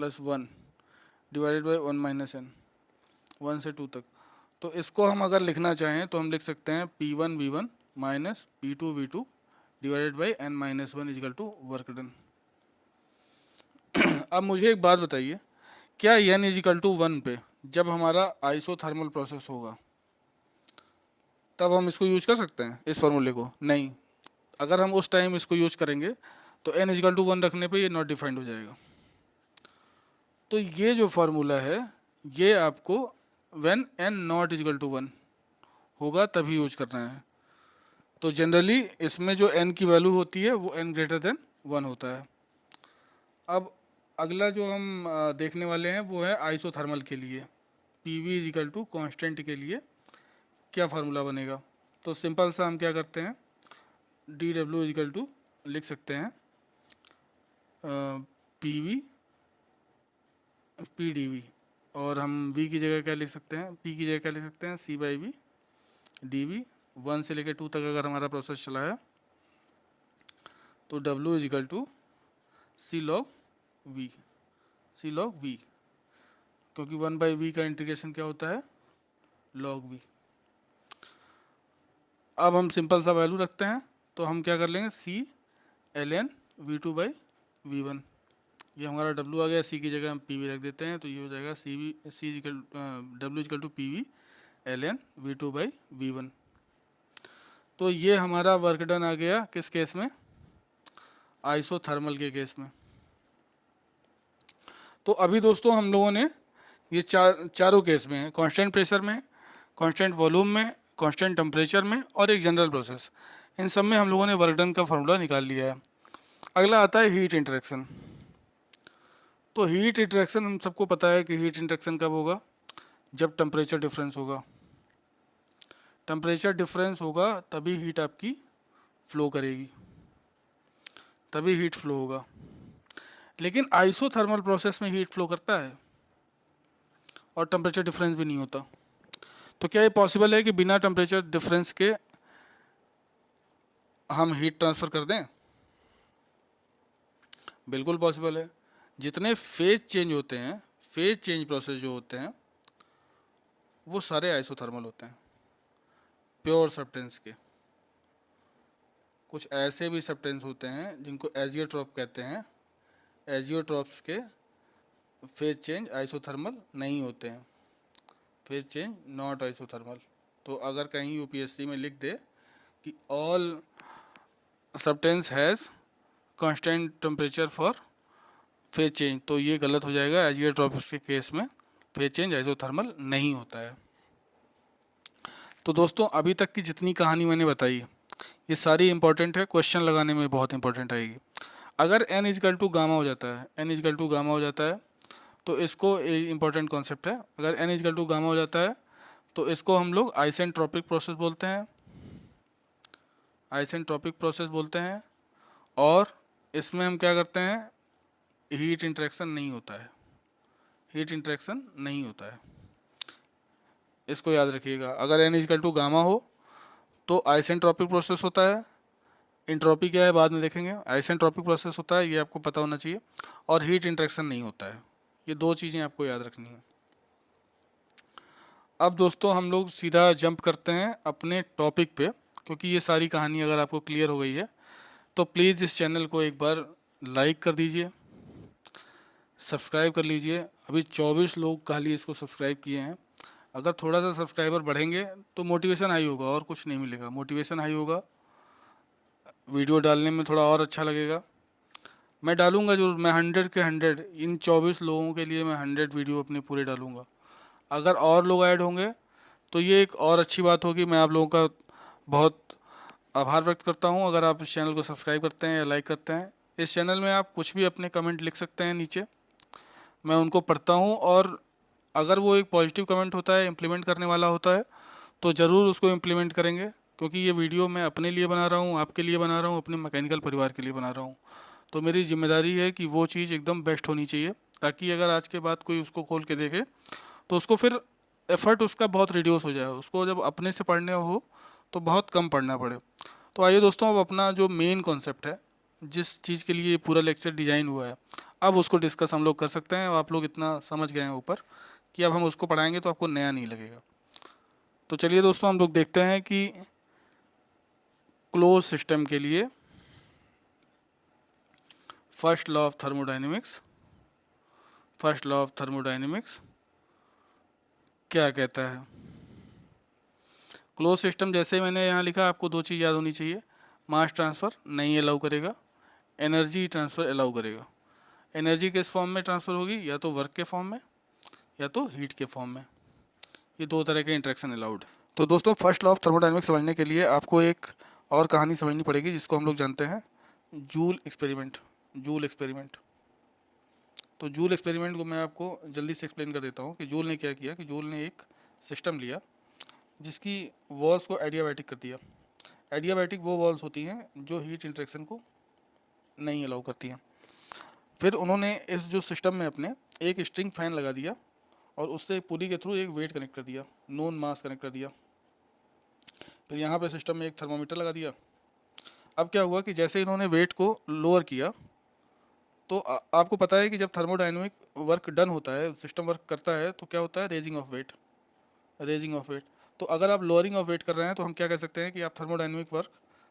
+ 1 divided by 1 - n 1 से 2 तक। तो इसको हम अगर लिखना चाहें तो हम लिख सकते हैं P1 V1 minus P2 V2 divided by n - 1 equal to work done. अब मुझे एक बात बताइए, क्या n इजिकल टू 1 पे जब हमारा आइसोथर्मल प्रोसेस होगा तब हम इसको यूज कर सकते हैं, इस फॉर्मूले को? नहीं। अगर हम उस टाइम इसको यूज करेंगे तो n इजिकल टू 1 रखने पे ये नॉट डिफाइंड हो जाएगा। तो ये जो फार्मूला है ये आपको when n not equal to 1 होगा तभी यूज करना है। तो जनरली इसमें जो n की वैल्यू होती है वो n ग्रेटर देन 1 होता है। अब अगला जो हम देखने वाले हैं वो है आइसोथर्मल के लिए, PV इजिकल टू कॉन्स्टेंट के लिए क्या फार्मूला बनेगा। तो सिंपल सा हम क्या करते हैं, dW इजिकल टू लिख सकते हैं PV PdV, और हम V की जगह क्या लिख सकते हैं, P की जगह क्या लिख सकते हैं, C बाई V dV 1 से लेकर 2 तक अगर हमारा प्रोसेस चला है तो W equal to C log V, C log V, क्योंकि 1 बाई V का इंटीग्रेशन क्या होता है, log V। अब हम सिंपल सा वैल्यू रखते हैं तो हम क्या कर लेंगे, C ln V2 by V1, ये हमारा W आ गया, C की जगह हम PV रख देते हैं तो ये हो जाएगा W equal to PV ln V2 by V1। तो ये हमारा वर्क डन आ गया किस केस में, आइसोथर्मल के केस में। तो अभी दोस्तों हम लोगों ने ये चारों केस में, कांस्टेंट प्रेशर में, कांस्टेंट वॉल्यूम में, कांस्टेंट टेम्परेचर में और एक जनरल प्रोसेस, इन सब में हम लोगों ने वर्क डन का फार्मूला निकाल लिया है। अगला आता है हीट इंटरेक्शन। तो हीट इंटरेक्शन हम सबको पता है कि हीट इंटरेक्शन कब होगा, जब टेम्परेचर डिफरेंस होगा। टेम्परेचर डिफरेंस होगा तभी हीट आपकी फ्लो करेगी, तभी हीट फ्लो होगा। लेकिन आइसोथर्मल प्रोसेस में हीट फ्लो करता है और टेम्परेचर डिफरेंस भी नहीं होता। तो क्या ये पॉसिबल है कि बिना टेम्परेचर डिफरेंस के हम हीट ट्रांसफ़र कर दें? बिल्कुल पॉसिबल है। जितने फेज चेंज होते हैं, फेज चेंज प्रोसेस जो होते हैं वो सारे आइसोथर्मल होते हैं, प्योर सब्सटेंस के। कुछ ऐसे भी सब्सटेंस होते हैं जिनको एजियोट्रॉप कहते हैं, एजियोट्रॉप्स के फेज चेंज आइसोथर्मल नहीं होते हैं, फेज चेंज नॉट आइसोथर्मल। तो अगर कहीं यूपीएससी में लिख दे कि all substance has constant temperature for phase change, तो ये गलत हो जाएगा। एजियोट्रॉप्स के केस में फेज चेंज आइसोथर्मल नहीं होता है। तो दोस्तों अभी तक की जितनी कहानी मैंने बताई ये सारी इंपॉर्टेंट है, क्वेश्चन लगाने में बहुत इंपॉर्टेंट आएगी। अगर n इजकल टू गामा हो जाता है, n इजकल टू गामा हो जाता है तो इसको इम्पोर्टेंट कॉन्सेप्ट है। अगर n इजकल टू गामा हो जाता है तो इसको हम लोग आइसेंट्रोपिक प्रोसेस बोलते हैं, आइसेंट्रोपिक प्रोसेस बोलते हैं। और इसमें हम क्या करते हैं, हीट इंटरेक्शन नहीं होता है, हीट इंटरेक्शन नहीं होता है, इसको याद रखिएगा। अगर n इजकल टू गामा हो तो आइसेंट्रोपिक प्रोसेस होता है, इंट्रोपी क्या है बाद में देखेंगे, आइसेंट्रोपिक प्रोसेस होता है, ये आपको पता होना चाहिए। और हीट इंटरेक्शन नहीं होता है, ये दो चीज़ें आपको याद रखनी है। अब दोस्तों हम लोग सीधा जंप करते हैं अपने टॉपिक पे, क्योंकि ये सारी कहानी अगर आपको क्लियर हो गई है तो प्लीज़ इस चैनल को एक बार लाइक कर दीजिए, सब्सक्राइब कर लीजिए। अभी 24 लोग खाली इसको सब्सक्राइब किए हैं। अगर थोड़ा सा सब्सक्राइबर बढ़ेंगे तो मोटिवेशन हाई होगा, और कुछ नहीं मिलेगा, मोटिवेशन हाई होगा, वीडियो डालने में थोड़ा और अच्छा लगेगा। मैं डालूंगा जरूर, मैं 100 के 100 इन 24 लोगों के लिए मैं 100 वीडियो अपने पूरे डालूंगा। अगर और लोग ऐड होंगे तो ये एक और अच्छी बात होगी। मैं आप लोगों का बहुत आभार व्यक्त करता हूँ अगर आप इस चैनल को सब्सक्राइब करते हैं या लाइक करते हैं। इस चैनल में आप कुछ भी अपने कमेंट लिख सकते हैं नीचे, मैं उनको पढ़ता हूँ, और अगर वो एक पॉजिटिव कमेंट होता है, इम्प्लीमेंट करने वाला होता है, तो ज़रूर उसको इम्प्लीमेंट करेंगे। क्योंकि ये वीडियो मैं अपने लिए बना रहा हूँ, आपके लिए बना रहा हूँ, अपने मैकेनिकल परिवार के लिए बना रहा हूँ। तो मेरी जिम्मेदारी है कि वो चीज़ एकदम बेस्ट होनी चाहिए, ताकि अगर आज के बाद कोई उसको खोल के देखे तो उसको फिर एफर्ट उसका बहुत रिड्यूस हो जाए, उसको जब अपने से पढ़ने हो तो बहुत कम पढ़ना पड़े। तो आइए दोस्तों, अब अपना जो मेन कॉन्सेप्ट है, जिस चीज़ के लिए ये पूरा लेक्चर डिज़ाइन हुआ है, अब उसको डिस्कस हम लोग कर सकते हैं। और आप लोग इतना समझ गए हैं ऊपर कि अब हम उसको पढ़ाएंगे तो आपको नया नहीं लगेगा। तो चलिए दोस्तों, हम लोग देखते हैं कि क्लोज सिस्टम के लिए first law of thermodynamics, first law of thermodynamics क्या कहता है। क्लोज सिस्टम, जैसे मैंने यहाँ लिखा, आपको दो चीज़ याद होनी चाहिए, मास ट्रांसफ़र नहीं अलाउ करेगा, एनर्जी ट्रांसफ़र अलाउ करेगा। एनर्जी किस फॉर्म में ट्रांसफ़र होगी, या तो वर्क के फॉर्म में या तो हीट के फॉर्म में, ये दो तरह के इंटरेक्शन अलाउड। तो दोस्तों, फर्स्ट लॉ ऑफ थर्मोडायनेमिक्स समझने के लिए आपको एक और कहानी समझनी पड़ेगी, जिसको हम लोग जानते हैं जूल एक्सपेरिमेंट, जूल एक्सपेरिमेंट। तो जूल एक्सपेरिमेंट को मैं आपको जल्दी से एक्सप्लेन कर देता हूँ कि जूल ने क्या किया, कि जूल ने एक सिस्टम लिया जिसकी वॉल्स को एडियाबैटिक कर दिया। एडियाबैटिक वो वॉल्स होती हैं जो हीट इंटरेक्शन को नहीं अलाउ करती हैं। फिर उन्होंने इस जो सिस्टम में अपने एक स्ट्रिंग फैन लगा दिया और उससे पुली के थ्रू एक वेट कनेक्ट कर दिया, नोन मास कनेक्ट कर दिया। फिर यहाँ पे सिस्टम में एक थर्मामीटर लगा दिया। अब क्या हुआ कि जैसे इन्होंने वेट को लोअर किया, तो आपको पता है कि जब थर्मोडायनेमिक वर्क डन होता है, सिस्टम वर्क करता है, तो क्या होता है, raising of weight, raising of weight. तो अगर आप लोअरिंग ऑफ वेट कर रहे हैं तो हम क्या कह सकते हैं कि आप थर्मोडायनेमिक वर्क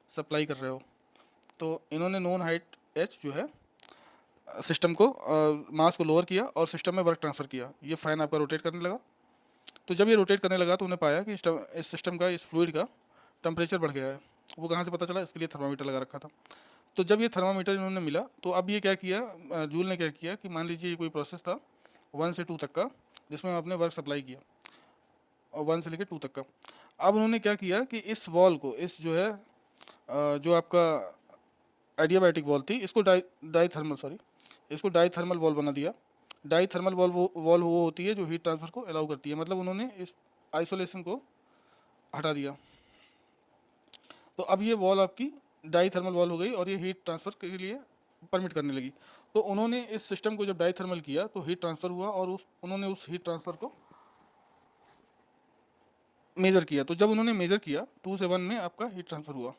सप्लाई कर रहे हो। तो इन्होंने नोन हाइट एच जो है सिस्टम को मास को लोअर किया और सिस्टम में वर्क ट्रांसफ़र किया। ये फ़ैन आपका रोटेट करने लगा। तो जब ये रोटेट करने लगा तो उन्हें पाया कि इस सिस्टम का, इस फ्लूइड का टेम्परेचर बढ़ गया है। वो कहाँ से पता चला, इसके लिए थर्मामीटर लगा रखा था। तो जब ये थर्मामीटर इन्होंने मिला तो अब ये क्या किया, जूल ने क्या किया कि मान लीजिए ये कोई प्रोसेस था 1 से 2 तक का, जिसमें हम अपने वर्क सप्लाई किया, और 1 से लेकर 2 तक का। अब उन्होंने क्या किया कि इस वॉल को, इस जो है जो आपका एडियाबैटिक वॉल थी, इसको डाई थर्मल वॉल बना दिया। डाई थर्मल वॉल वो होती है जो हीट ट्रांसफ़र को अलाउ करती है, मतलब उन्होंने इस आइसोलेशन को हटा दिया। तो अब ये वॉल आपकी डाई थर्मल वॉल हो गई और ये हीट ट्रांसफ़र के लिए परमिट करने लगी। तो उन्होंने इस सिस्टम को जब डाई थर्मल किया तो हीट ट्रांसफ़र हुआ, और उन्होंने उस हीट ट्रांसफ़र को मेज़र किया। तो जब उन्होंने मेज़र किया 2 से 1 में आपका हीट ट्रांसफ़र हुआ।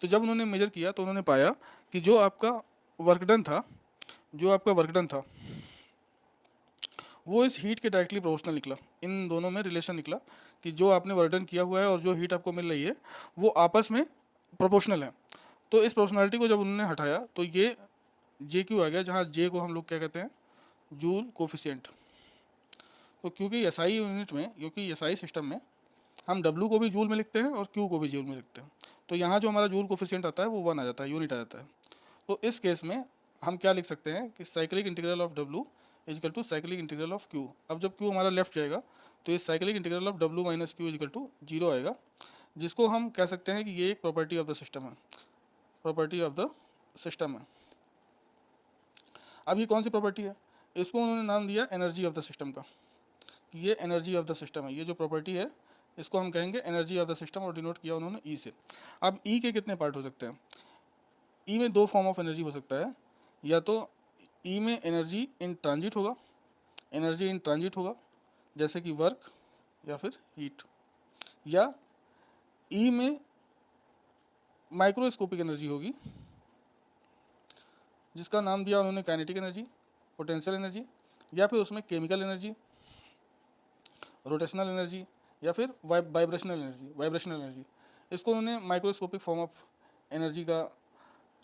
तो जब उन्होंने मेज़र किया तो उन्होंने पाया कि जो आपका वर्क डन था वो इस हीट के डायरेक्टली प्रोपोर्शनल निकला। इन दोनों में रिलेशन निकला कि जो आपने वर्क डन किया हुआ है और जो हीट आपको मिल रही है वो आपस में प्रोपोर्शनल है। तो इस प्रोपोर्शनलिटी को जब उन्होंने हटाया तो ये जे क्यू आ गया, जहाँ जे को हम लोग क्या कहते हैं, जूल कोफिशिएंट। तो क्योंकि एसआई यूनिट में, क्योंकि एसआई सिस्टम में हम W को भी जूल में लिखते हैं और Q को भी जूल में लिखते हैं, तो यहाँ जो हमारा जूल कोफिशिएंट आता है वो 1 आ जाता है, यूनिट आ जाता है। तो इस केस में हम क्या लिख सकते हैं कि cyclic integral of W equal to cyclic integral of Q। अब जब Q हमारा लेफ्ट जाएगा तो ये cyclic integral of W minus Q equal to 0 आएगा, जिसको हम कह सकते हैं कि ये एक प्रॉपर्टी ऑफ द सिस्टम है, प्रॉपर्टी ऑफ द सिस्टम है। अब ये कौन सी प्रॉपर्टी है, इसको उन्होंने नाम दिया एनर्जी ऑफ द सिस्टम का, कि ये एनर्जी ऑफ द सिस्टम है, ये जो प्रॉपर्टी है इसको हम कहेंगे एनर्जी ऑफ द सिस्टम, और डिनोट किया उन्होंने ई से। अब ई के कितने पार्ट हो सकते हैं? ई में दो फॉर्म ऑफ एनर्जी हो सकता है, या तो ई में एनर्जी इन ट्रांजिट होगा, एनर्जी इन ट्रांजिट होगा जैसे कि वर्क या फिर हीट, या ई में माइक्रोस्कोपिक एनर्जी होगी जिसका नाम दिया उन्होंने काइनेटिक एनर्जी, पोटेंशियल एनर्जी, या फिर उसमें केमिकल एनर्जी, रोटेशनल एनर्जी, या फिर वाइब्रेशनल एनर्जी। इसको उन्होंने माइक्रोस्कोपिक फॉर्म ऑफ एनर्जी का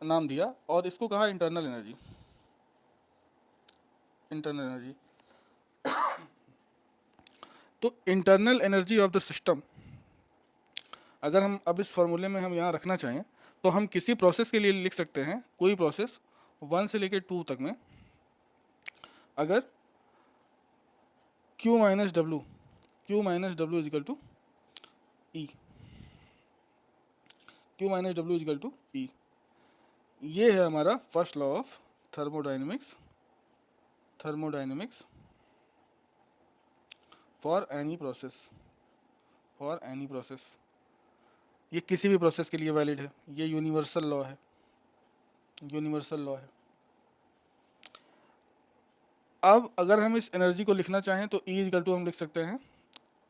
नाम दिया और इसको कहा इंटरनल एनर्जी। इंटरनल एनर्जी तो internal energy of the system, अगर हम अब इस फॉर्मूले में हम यहाँ रखना चाहें तो हम किसी प्रोसेस के लिए लिख सकते हैं, कोई प्रोसेस 1 से लेकर 2 तक में अगर Q minus W equal to E, Q minus W equal to E, ये है हमारा first law of thermodynamics for any process. ये किसी भी प्रोसेस के लिए वैलिड है, ये यूनिवर्सल लॉ है। अब अगर हम इस एनर्जी को लिखना चाहें तो E इक्वल टू हम लिख सकते हैं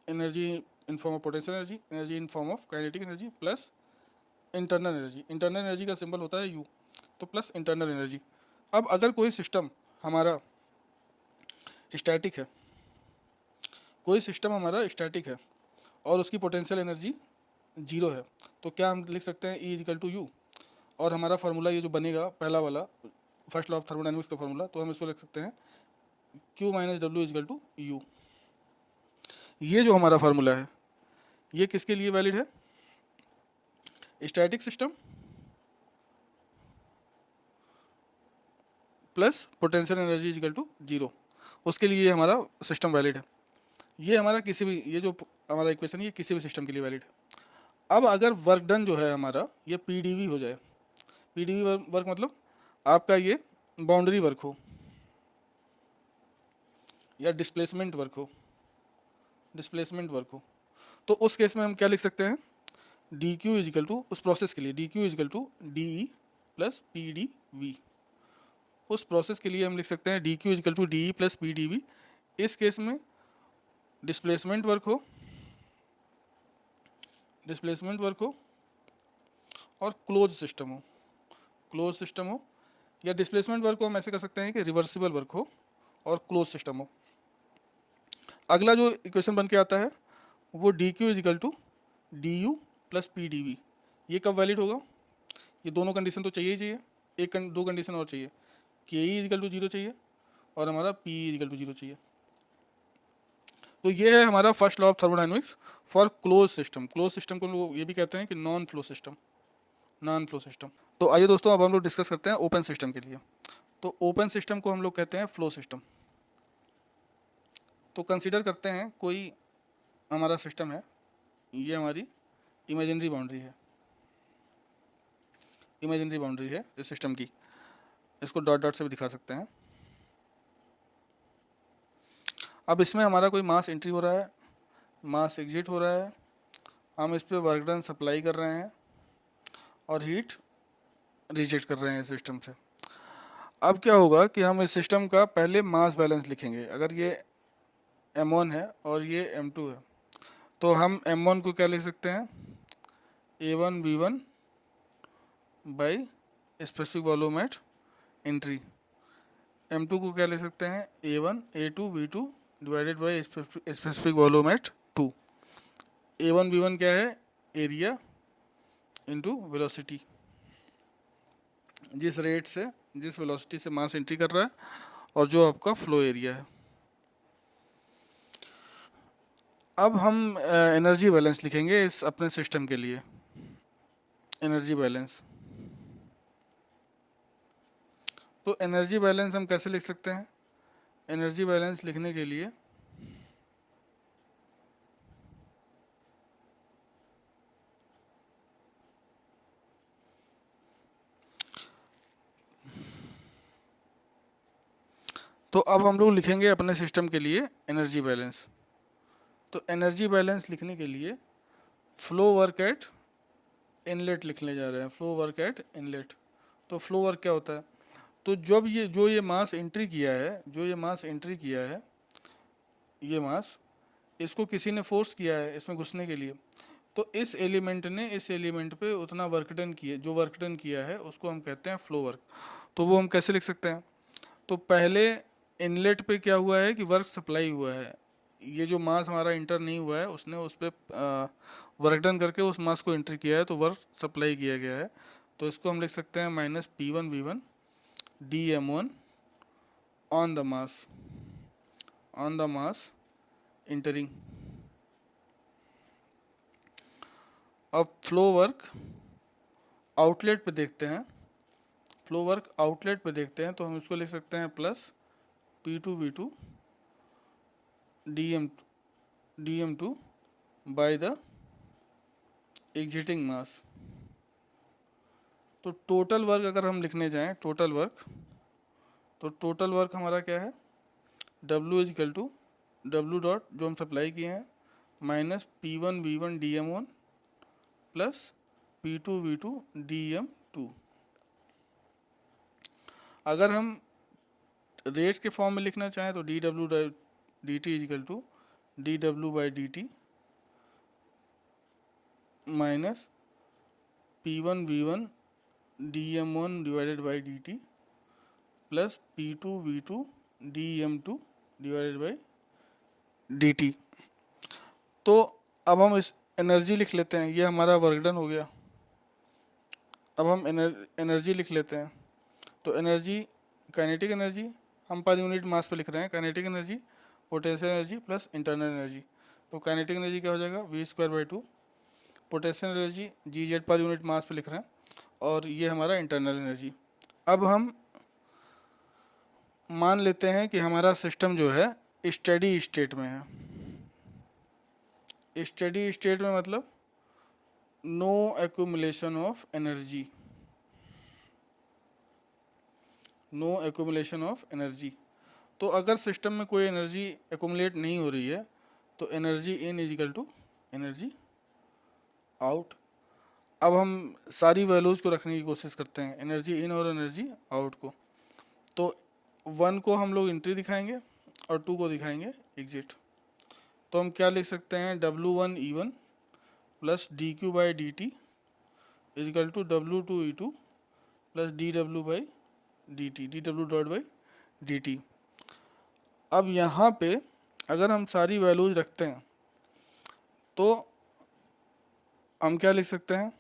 energy in form of potential energy, energy in form of kinetic energy plus internal energy. Internal energy का सिंबल होता है U, तो प्लस इंटरनल एनर्जी। अब अगर कोई सिस्टम हमारा स्टैटिक है, और उसकी पोटेंशियल एनर्जी 0 है, तो क्या हम लिख सकते हैं E इक्वल टू U, और हमारा फार्मूला ये जो बनेगा पहला वाला फर्स्ट लॉ ऑफ थर्मोडाइनमिक्स का फार्मूला, तो हम इसको लिख सकते हैं Q minus W equal to U। ये जो हमारा फार्मूला है ये किसके लिए वैलिड है? Static system plus potential energy equal to 0, उसके लिए हमारा सिस्टम वैलिड है। ये हमारा किसी भी, ये जो हमारा इक्वेशन है ये किसी भी सिस्टम के लिए वैलिड है। अब अगर वर्क डन जो है हमारा ये पीडीवी हो जाए, पीडीवी वर्क मतलब आपका ये बाउंड्री वर्क हो या डिस्प्लेसमेंट वर्क हो, तो उस केस में हम क्या लिख सकते हैं? डी क्यू इजिकल टू, उस प्रोसेस के लिए D Q equal to D E plus P D V. उस प्रोसेस के लिए हम लिख सकते हैं D Q equal to D E plus P D V. इस केस में डिस्प्लेसमेंट वर्क हो और क्लोज सिस्टम हो, या डिस्प्लेसमेंट वर्क को हम ऐसे कर सकते हैं कि रिवर्सिबल वर्क हो और क्लोज सिस्टम हो। अगला जो इक्वेशन बन के आता है वो D Q equal to D U plus P D V. ये कब वैलिड होगा? ये दोनों कंडीशन तो चाहिए ही चाहिए, दो कंडीशन और चाहिए, के ई इजिकल टू 0 चाहिए और हमारा पी इजिकल टू 0 चाहिए। तो ये है हमारा first law of thermodynamics for close system. Close system को लोग ये भी कहते हैं कि नॉन फ्लो सिस्टम। तो आइए दोस्तों अब हम लोग डिस्कस करते हैं ओपन सिस्टम के लिए। तो ओपन सिस्टम को हम लोग कहते हैं फ्लो सिस्टम। तो कंसीडर करते हैं कोई हमारा सिस्टम है, ये हमारी इमेजिनरी बाउंड्री है इस सिस्टम की। इसको डॉट डॉट से भी दिखा सकते हैं। अब इसमें हमारा कोई मास एंट्री हो रहा है, मास एग्जिट हो रहा है, हम इस पर वर्क डन सप्लाई कर रहे हैं और हीट रिजेक्ट कर रहे हैं सिस्टम से। अब क्या होगा कि हम इस सिस्टम का पहले मास बैलेंस लिखेंगे। अगर ये m1 है और ये m2 है तो हम m1 को क्या लिख सकते हैं? a1 v1 by specific volume at entry. m2 को क्या लिख सकते हैं? a1 a2 v2 divided by specific volume at 2। a1 v1 क्या है? एरिया इंटू वेलोसिटी, जिस वेलोसिटी से मास एंट्री कर रहा है और जो आपका फ्लो एरिया है। अब हम एनर्जी बैलेंस लिखेंगे इस अपने सिस्टम के लिए। एनर्जी बैलेंस, तो एनर्जी बैलेंस हम कैसे लिख सकते हैं? एनर्जी बैलेंस लिखने के लिए तो अब हम लोग लिखेंगे अपने सिस्टम के लिए एनर्जी बैलेंस। तो एनर्जी बैलेंस लिखने के लिए फ्लो वर्क एट इनलेट लिखने जा रहे हैं, फ्लो वर्क एट इनलेट। तो फ्लो वर्क क्या होता है? तो जब ये मास एंट्री किया है, जो ये मास एंट्री किया है, ये मास, इसको किसी ने फोर्स किया है इसमें घुसने के लिए, तो इस एलिमेंट ने इस एलिमेंट पे उतना वर्क डन किया, जो वर्क डन किया है उसको हम कहते हैं फ्लो वर्क। तो वो हम कैसे लिख सकते हैं? तो पहले इनलेट पे क्या हुआ है कि वर्क सप्लाई हुआ है, ये जो मास हमारा इंटर नहीं हुआ है उसने उस पर वर्क डन करके उस मास को एंट्री किया है, तो वर्क सप्लाई किया गया है। तो इसको हम लिख सकते हैं minus P1V1 dm1 on the mass entering. अब फ्लो वर्क आउटलेट पे देखते हैं, फ्लो वर्क आउटलेट पे देखते हैं, तो हम इसको लिख सकते हैं plus P2V2 dm2 by the exiting mass. तो टोटल वर्क अगर हम लिखने जाएं, टोटल वर्क, तो टोटल वर्क हमारा क्या है? W equal to W dot जो हम सप्लाई किए हैं minus P1V1 dm1 plus P2V2 dm2। अगर हम रेट के फॉर्म में लिखना चाहें तो dW dt equal to dW by dt minus P1V1 dm1 divided by dt plus P2V2 dm2 divided by dt। तो अब हम इस एनर्जी लिख लेते हैं, ये हमारा वर्क डन हो गया। अब हम एनर्जी लिख लेते हैं। तो एनर्जी, काइनेटिक एनर्जी हम पर यूनिट मास पे लिख रहे हैं, kinetic energy potential energy plus internal energy. तो काइनेटिक एनर्जी क्या हो जाएगा? V²/2। Potential energy Gz per unit mass पे लिख रहे हैं, और ये हमारा इंटरनल एनर्जी। अब हम मान लेते हैं कि हमारा सिस्टम जो है स्टेडी स्टेट में है। स्टेडी स्टेट में मतलब no accumulation of energy, no accumulation of energy. तो अगर सिस्टम में कोई एनर्जी एक्यूमुलेट नहीं हो रही है तो energy in equal to energy out. अब हम सारी वैल्यूज़ को रखने की कोशिश करते हैं, एनर्जी इन और एनर्जी आउट को। तो 1 को हम लोग एंट्री दिखाएंगे और 2 को दिखाएंगे एग्जिट। तो हम क्या लिख सकते हैं? W1E1 plus DQ by DT equal to W2E2 plus DW by DT, DW dot by DT। अब यहाँ पे अगर हम सारी वैल्यूज रखते हैं तो हम क्या लिख सकते हैं?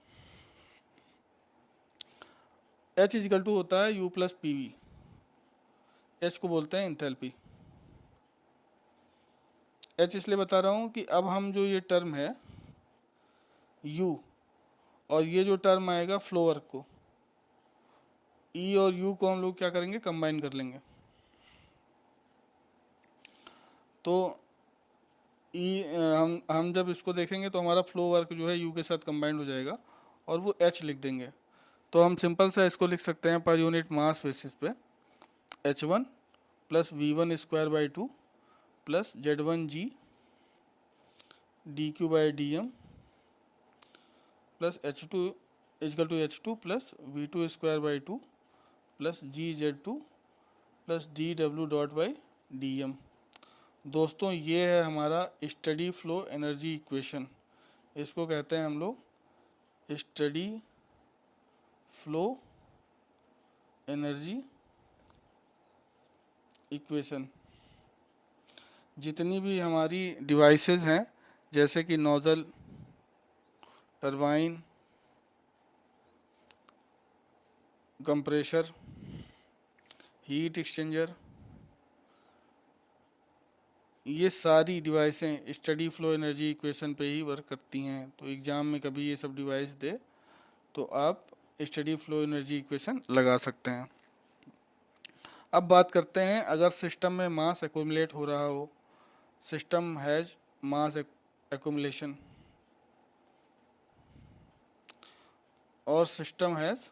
H इजिकल टू होता है U प्लस PV, H को बोलते हैं इंथैल्पी। H इसलिए बता रहा हूँ कि अब हम जो ये टर्म है U और ये जो टर्म आएगा फ्लो वर्क को, E और U को हम लोग क्या करेंगे? कंबाइन कर लेंगे। तो हम जब इसको देखेंगे तो हमारा फ्लो वर्क जो है U के साथ कंबाइंड हो जाएगा और वो H लिख देंगे। तो हम सिंपल सा इसको लिख सकते हैं पर यूनिट मास बेसिस पे H1 plus V1²/2 plus Z1G DQ by DM plus H2 equal to H2 plus V2²/2 plus GZ2 plus DW dot by DM। दोस्तों ये है हमारा स्टडी फ्लो एनर्जी इक्वेशन, इसको कहते हैं हम लोग स्टडी फ्लो एनर्जी इक्वेशन। जितनी भी हमारी डिवाइसेस हैं जैसे कि nozzle, turbine, compressor, heat exchanger, ये सारी डिवाइसें स्टडी फ्लो एनर्जी इक्वेशन पे ही वर्क करती हैं। तो एग्ज़ाम में कभी ये सब डिवाइस दे तो आप स्टडी फ्लो एनर्जी इक्वेशन लगा सकते हैं। अब बात करते हैं अगर सिस्टम में मास एक्यूमुलेट हो रहा हो, सिस्टम हैज़ मास एक्यूमुलेशन और सिस्टम हैज़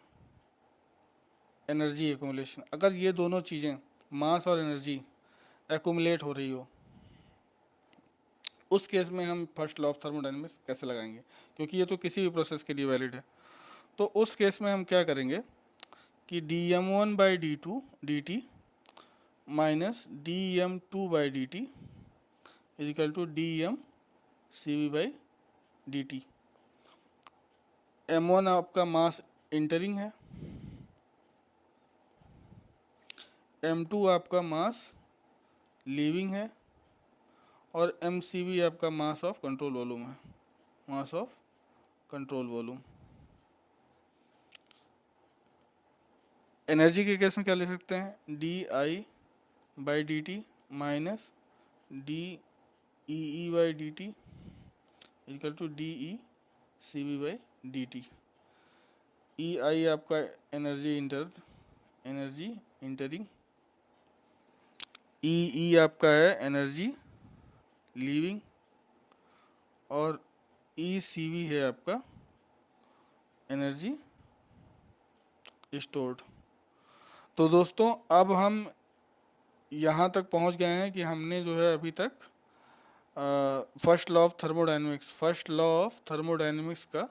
एनर्जी एक्यूमुलेशन। अगर ये दोनों चीज़ें मास और एनर्जी एक्यूमुलेट हो रही हो, उस केस में हम फर्स्ट लॉ ऑफ थर्मोडायनेमिक्स कैसे लगाएंगे, क्योंकि ये तो किसी भी प्रोसेस के लिए वैलिड है। तो उस केस में हम क्या करेंगे कि dm1/d2 dt minus dm2/dt is equal to dmCv/dt। m1 आपका मास इंटरिंग है, m2 आपका मास लीविंग है, और mCv आपका मास ऑफ कंट्रोल वॉल्यूम है, mass of control volume. Energy के केस में क्या ले सकते हैं, di/dt minus dEE/dt equal to dECv/dt। EI आपका एनर्जी इंटरिंग, EE आपका है एनर्जी लीविंग, और ECV है आपका एनर्जी स्टोर्ड। तो दोस्तों अब हम यहाँ तक पहुँच गए हैं कि हमने जो है अभी तक फर्स्ट लॉ ऑफ थर्मोडायनेमिक्स का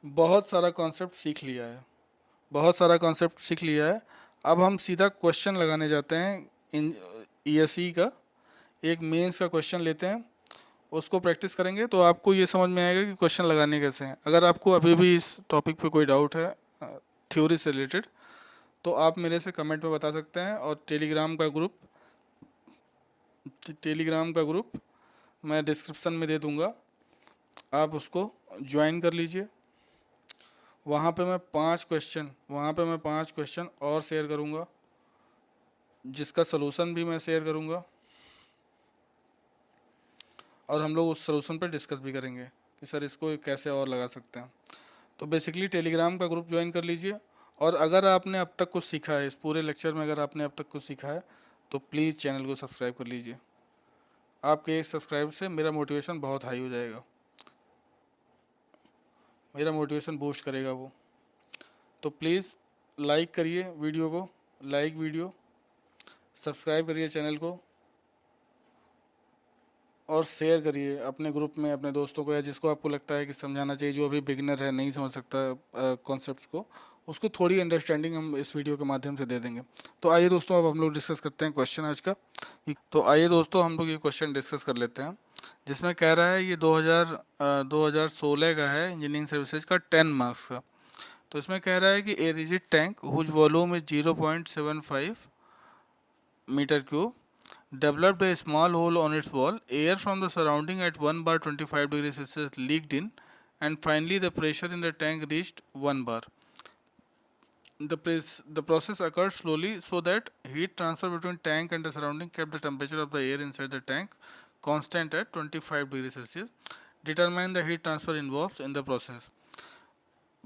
बहुत सारा कॉन्सेप्ट सीख लिया है। अब हम सीधा क्वेश्चन लगाने जाते हैं। ESE का एक मेंस का क्वेश्चन लेते हैं, उसको प्रैक्टिस करेंगे तो आपको ये समझ में आएगा कि क्वेश्चन लगाने कैसे हैं। अगर आपको अभी भी इस टॉपिक पे कोई डाउट है थ्योरी से रिलेटेड, तो आप मेरे से कमेंट में बता सकते हैं, और टेलीग्राम का ग्रुप मैं डिस्क्रिप्शन में दे दूंगा, आप उसको ज्वाइन कर लीजिए। वहाँ पे मैं 5 क्वेश्चन और शेयर करूँगा, जिसका सलूशन भी मैं शेयर करूँगा, और हम लोग उस सलूशन पर डिस्कस भी करेंगे कि सर इसको कैसे और लगा सकते हैं। तो बेसिकली टेलीग्राम का ग्रुप ज्वाइन कर लीजिए। और अगर आपने अब तक कुछ सीखा है इस पूरे लेक्चर में, अगर आपने अब तक कुछ सीखा है तो प्लीज़ चैनल को सब्सक्राइब कर लीजिए। आपके एक सब्सक्राइब से मेरा मोटिवेशन बहुत हाई हो जाएगा, मेरा मोटिवेशन बूस्ट करेगा वो। तो प्लीज़ लाइक करिए वीडियो को, सब्सक्राइब करिए चैनल को, और शेयर करिए अपने ग्रुप में अपने दोस्तों को, या जिसको आपको लगता है कि समझाना चाहिए, जो अभी बिगिनर है, नहीं समझ सकता कॉन्सेप्ट्स को, उसको थोड़ी अंडरस्टैंडिंग हम इस वीडियो के माध्यम से दे देंगे। तो आइए दोस्तों, अब हम लोग डिस्कस करते हैं क्वेश्चन आज का। तो आइए दोस्तों, हम लोग ये क्वेश्चन डिस्कस कर लेते हैं, जिसमें कह रहा है ये 2016 का है, इंजीनियरिंग सर्विसेज का 10 मार्क्स का। तो इसमें कह रहा है कि a rigid tank whose volume is 0.75 metre cube developed a small hole on its wall. Air from the surrounding at 1 bar 25 degrees Celsius leaked in, and finally the pressure in the tank reached 1 bar. The process occurred slowly so that heat transfer between tank and the surrounding kept the temperature of the air inside the tank constant at 25 degrees Celsius. Determine the heat transfer involved in the process.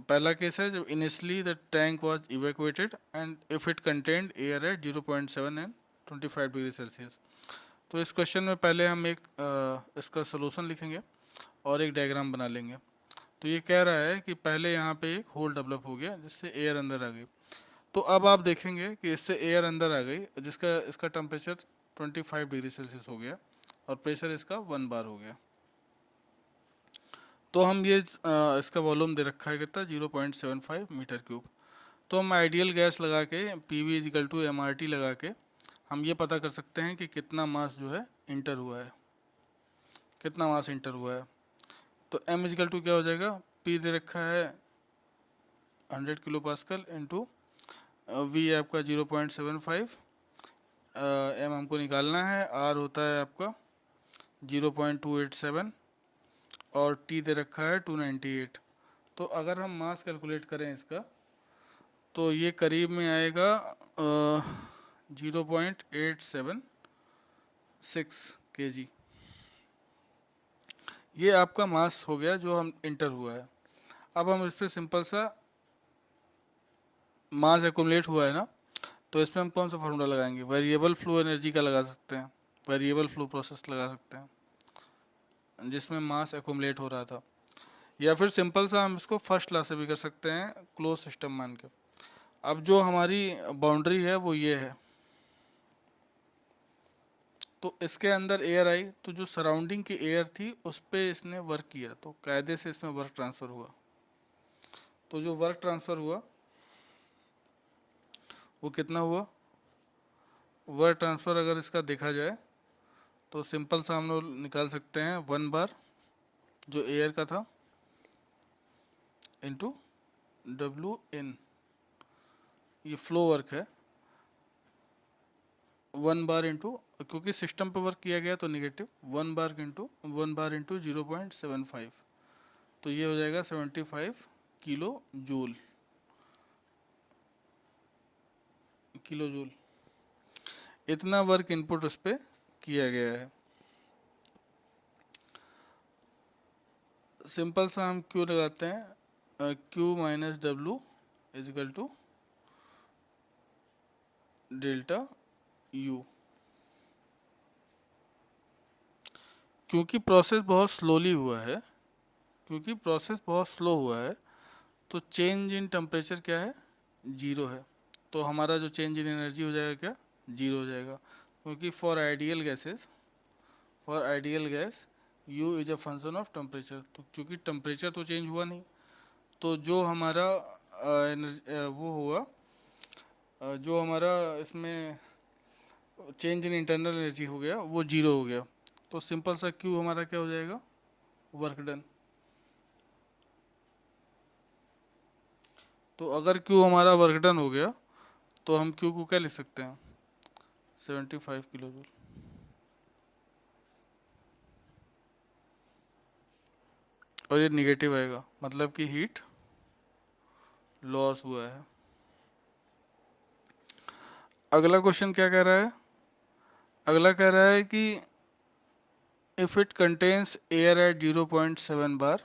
पहला केस है जब initially the tank was evacuated and if it contained air at 0.7 and 25 degree Celsius. तो इस क्वेश्चन में पहले हम एक इसका सलूशन लिखेंगे और एक डायग्राम बना लेंगे। तो ये कह रहा है कि पहले यहाँ पे एक होल डेवलप हो गया जिससे एयर अंदर आ गई। तो अब आप देखेंगे कि इससे एयर अंदर आ गई, इसका टेम्परेचर 25 डिग्री सेल्सियस हो गया और प्रेशर इसका 1 बार हो गया। तो हम ये इसका वॉल्यूम दे रखा है कितना, 0.75 मीटर क्यूब। तो हम आइडियल गैस लगा के PV इजिकल टू MRT लगा के हम ये पता कर सकते हैं कि कितना मास जो है इंटर हुआ है, तो M इजिकल टू क्या हो जाएगा, P दे रखा है 100 किलो पास्कल इंटू V आपका 0.75, M हमको निकालना है, R होता है आपका 0.287 और T दे रखा है 298। तो अगर हम मास कैलकुलेट करें इसका तो ये करीब में आएगा 0.876 kg। ये आपका मास हो गया जो हम इंटर हुआ है। अब हम इस पर सिंपल सा मास एक्यूमुलेट हुआ है ना, तो इसमें हम कौन सा फार्मूला लगाएंगे, वेरिएबल फ्लो एनर्जी का लगा सकते हैं, वेरिएबल फ्लो प्रोसेस लगा सकते हैं जिसमें मास एक्यूमुलेट हो रहा था, या फिर सिंपल सा हम इसको फर्स्ट लॉ से भी कर सकते हैं क्लोज सिस्टम मान के। अब जो हमारी बाउंड्री है वो ये है, तो इसके अंदर एयर आई, तो जो सराउंडिंग की एयर थी उस पे इसने वर्क किया, तो कायदे से इसमें वर्क ट्रांसफ़र हुआ। तो जो वर्क ट्रांसफ़र हुआ वो कितना हुआ? वर्क ट्रांसफ़र अगर इसका देखा जाए तो सिंपल सा हम लोग निकाल सकते हैं 1 बार जो एयर का था इंटू डब्ल्यू इन, ये फ्लो वर्क है। 1 बार इंटू, क्योंकि सिस्टम पे वर्क किया गया तो नेगेटिव, 1 बार इंटू 0.75, तो ये हो जाएगा 75 किलो जूल। इतना वर्क इनपुट उस पर किया गया है। सिंपल सा हम क्यू लगाते हैं, Q minus W equal to delta U. क्योंकि प्रोसेस बहुत स्लोली हुआ है, क्योंकि प्रोसेस बहुत स्लो हुआ है, तो चेंज इन टेम्परेचर क्या है? जीरो है। तो हमारा जो चेंज इन एनर्जी हो जाएगा क्या? जीरो हो जाएगा। क्योंकि for ideal gas you is a function of temperature, तो क्योंकि टेम्परेचर तो चेंज हुआ नहीं, तो जो हमारा वो हुआ, जो हमारा इसमें चेंज इन इंटरनल एनर्जी हो गया वो जीरो हो गया। तो सिंपल सा क्यू हमारा क्या हो जाएगा? Work done. तो अगर क्यू हमारा वर्क डन हो गया तो हम क्यू को क्या लिख सकते हैं? 75 किलो जूल। और ये निगेटिव आएगा, मतलब कि हीट लॉस हुआ है। अगला क्वेश्चन क्या कह रहा है? अगला कह रहा है कि if it contains air at 0.7 bar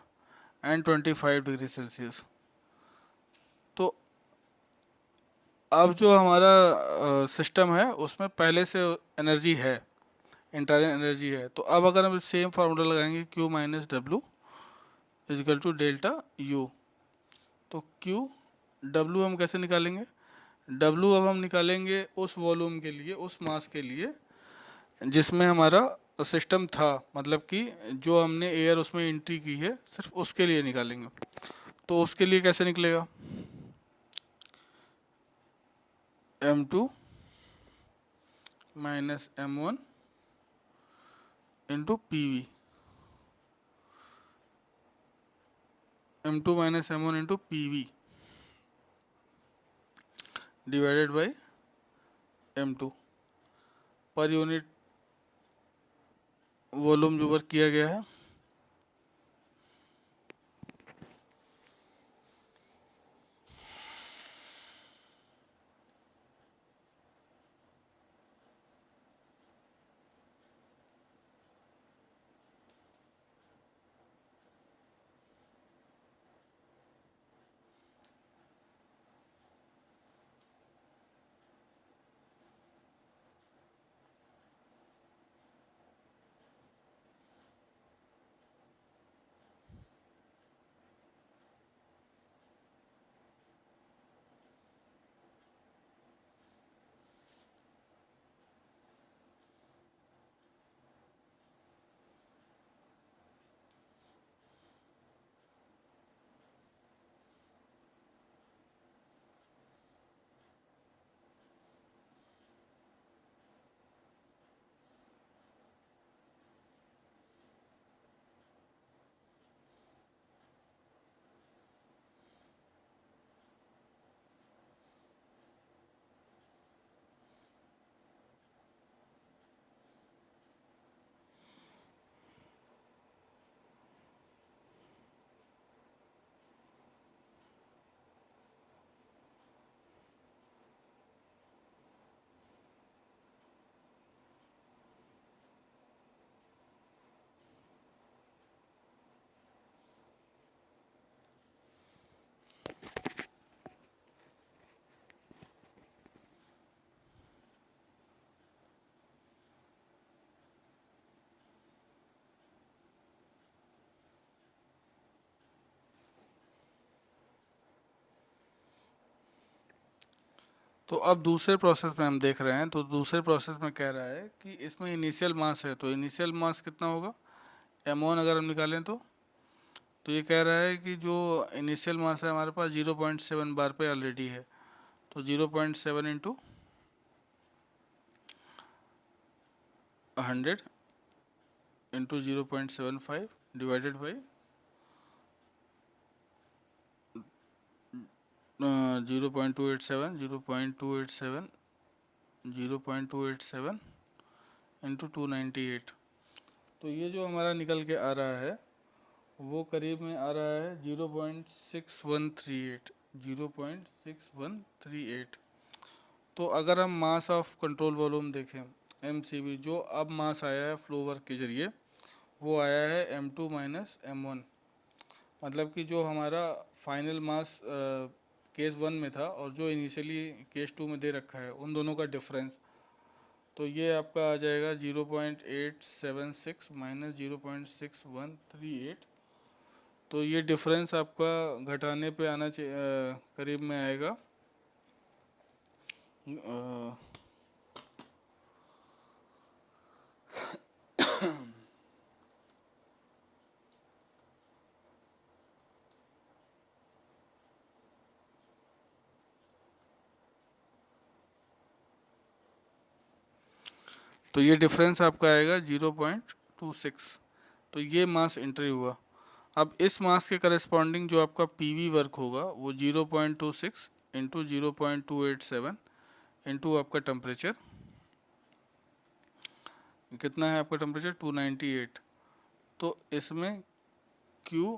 and 25 degree Celsius, तो अब जो हमारा सिस्टम है उसमें पहले से एनर्जी है, इंटरनल एनर्जी है। तो अब अगर हम सेम फार्मूला लगाएंगे Q minus W equal to delta U, तो Q W हम कैसे निकालेंगे? W अब हम निकालेंगे उस वॉल्यूम के लिए, उस मास के लिए जिसमें हमारा सिस्टम था, मतलब कि जो हमने एयर उसमें एंट्री की है सिर्फ उसके लिए निकालेंगे। तो उसके लिए कैसे निकलेगा? M2 minus M1 into PV, M2 minus M1 into PV divided by M2 per unit volume जो वर्क किया गया है। तो अब दूसरे प्रोसेस में हम देख रहे हैं, तो दूसरे प्रोसेस में कह रहा है कि इसमें इनिशियल मास है, तो इनिशियल मास कितना होगा m1 अगर हम निकालें तो ये कह रहा है कि जो इनिशियल मास है हमारे पास 0.7 बार पे ऑलरेडी है, तो 0.7 into 100 into 0.75 divided by 0.287 into 298। तो ये जो हमारा निकल के आ रहा है वो करीब में आ रहा है 0.6138। तो अगर हम मास ऑफ कंट्रोल वॉल्यूम देखें MCV, जो अब मास आया है फ्लो वर्क के जरिए वो आया है M2 माइनस M1, मतलब कि जो हमारा फाइनल मास केस 1 में था और जो इनिशियली केस 2 में दे रखा है उन दोनों का डिफरेंस, तो ये आपका आ जाएगा 0.876 माइनस 0.6138। तो ये डिफरेंस आपका घटाने पे आना चाहिए, करीब में आएगा तो ये डिफरेंस आपका आएगा 0.26। तो ये मास एंट्री हुआ। अब इस मास के करस्पॉन्डिंग जो आपका PV वर्क होगा वो 0.26 इंटू 0.287 इंटू आपका टेम्परेचर, कितना है आपका टेम्परेचर 298। तो इसमें Q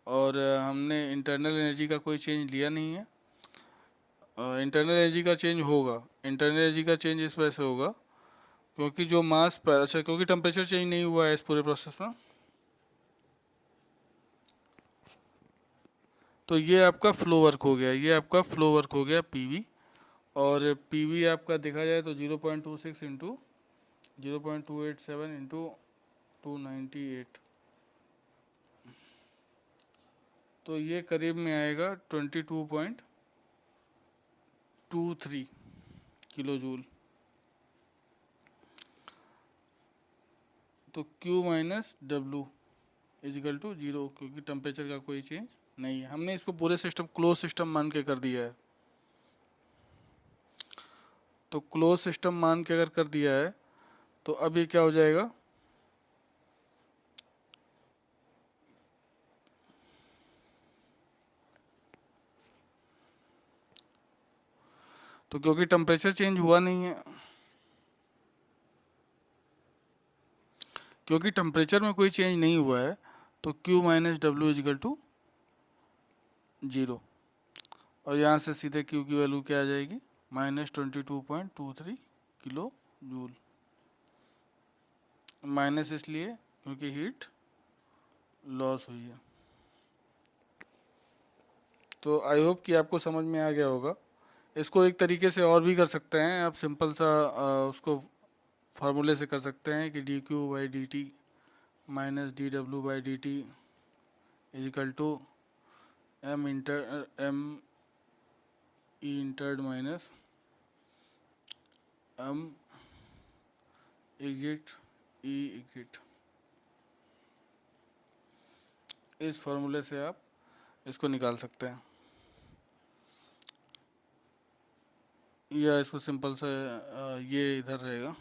और हमने इंटरनल एनर्जी का कोई चेंज लिया नहीं है, इंटरनल एनर्जी का चेंज होगा, इंटरनल एनर्जी का चेंज इस वजह से होगा क्योंकि जो मास पर, अच्छा क्योंकि टेम्परेचर चेंज नहीं हुआ है इस पूरे प्रोसेस में, तो ये आपका फ्लो वर्क हो गया, ये आपका फ्लो वर्क हो गया PV। और PV आपका देखा जाए तो 0.26 इंटू 0.287 इंटू 298, तो ये करीब में आएगा 22.23 किलो जूल। तो Q minus W equal to 0, क्योंकि टेम्परेचर का कोई चेंज नहीं है। हमने इसको पूरे सिस्टम क्लोज सिस्टम मान के कर दिया है। तो क्लोज सिस्टम मान के अगर कर दिया है तो अब ये क्या हो जाएगा, तो क्योंकि टेम्परेचर चेंज हुआ नहीं है, क्योंकि टेम्परेचर में कोई चेंज नहीं हुआ है, तो Q minus W equal to 0। और यहाँ से सीधे Q की वैल्यू क्या आ जाएगी, -22.23 किलो जूल। माइनस इसलिए क्योंकि हीट लॉस हुई है। तो आई होप कि आपको समझ में आ गया होगा। इसको एक तरीके से और भी कर सकते हैं आप, सिंपल सा उसको फार्मूले से कर सकते हैं कि dQ/dt minus dW/dt equal to m E entered minus m exit E exit. इस फार्मूले से आप इसको निकाल सकते हैं, या इसको सिंपल सा ये इधर रहेगा,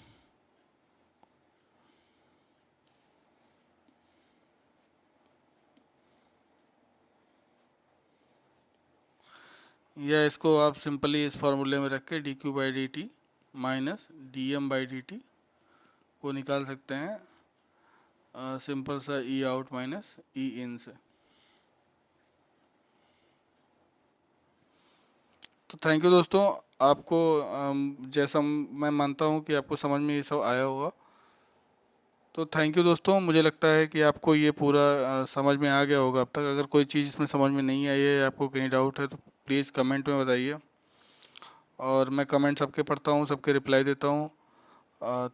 या इसको आप सिंपली इस फार्मूले में रख के dQ/dt माइनस dm/dt को निकाल सकते हैं, सिंपल सा E आउट माइनस E इन से। तो थैंक यू दोस्तों, आपको जैसा मैं मानता हूँ कि आपको समझ में ये सब आया होगा। तो थैंक यू दोस्तों, मुझे लगता है कि आपको ये पूरा समझ में आ गया होगा अब तक। अगर कोई चीज़ इसमें समझ में नहीं आई है, आपको कहीं डाउट है, तो प्लीज़ कमेंट में बताइए, और मैं कमेंट सबके पढ़ता हूँ, सबके रिप्लाई देता हूँ।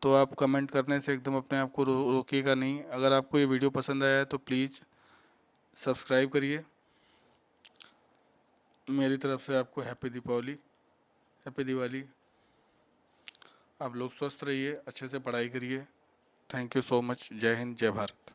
तो आप कमेंट करने से एकदम अपने आप को रोकिएगा नहीं। अगर आपको ये वीडियो पसंद आया है तो प्लीज़ सब्सक्राइब करिए। मेरी तरफ से आपको हैप्पी दीपावली। हैप्पी दिवाली। आप लोग स्वस्थ रहिए, अच्छे से पढ़ाई करिए। Thank you so much. जय हिंद, जय भारत।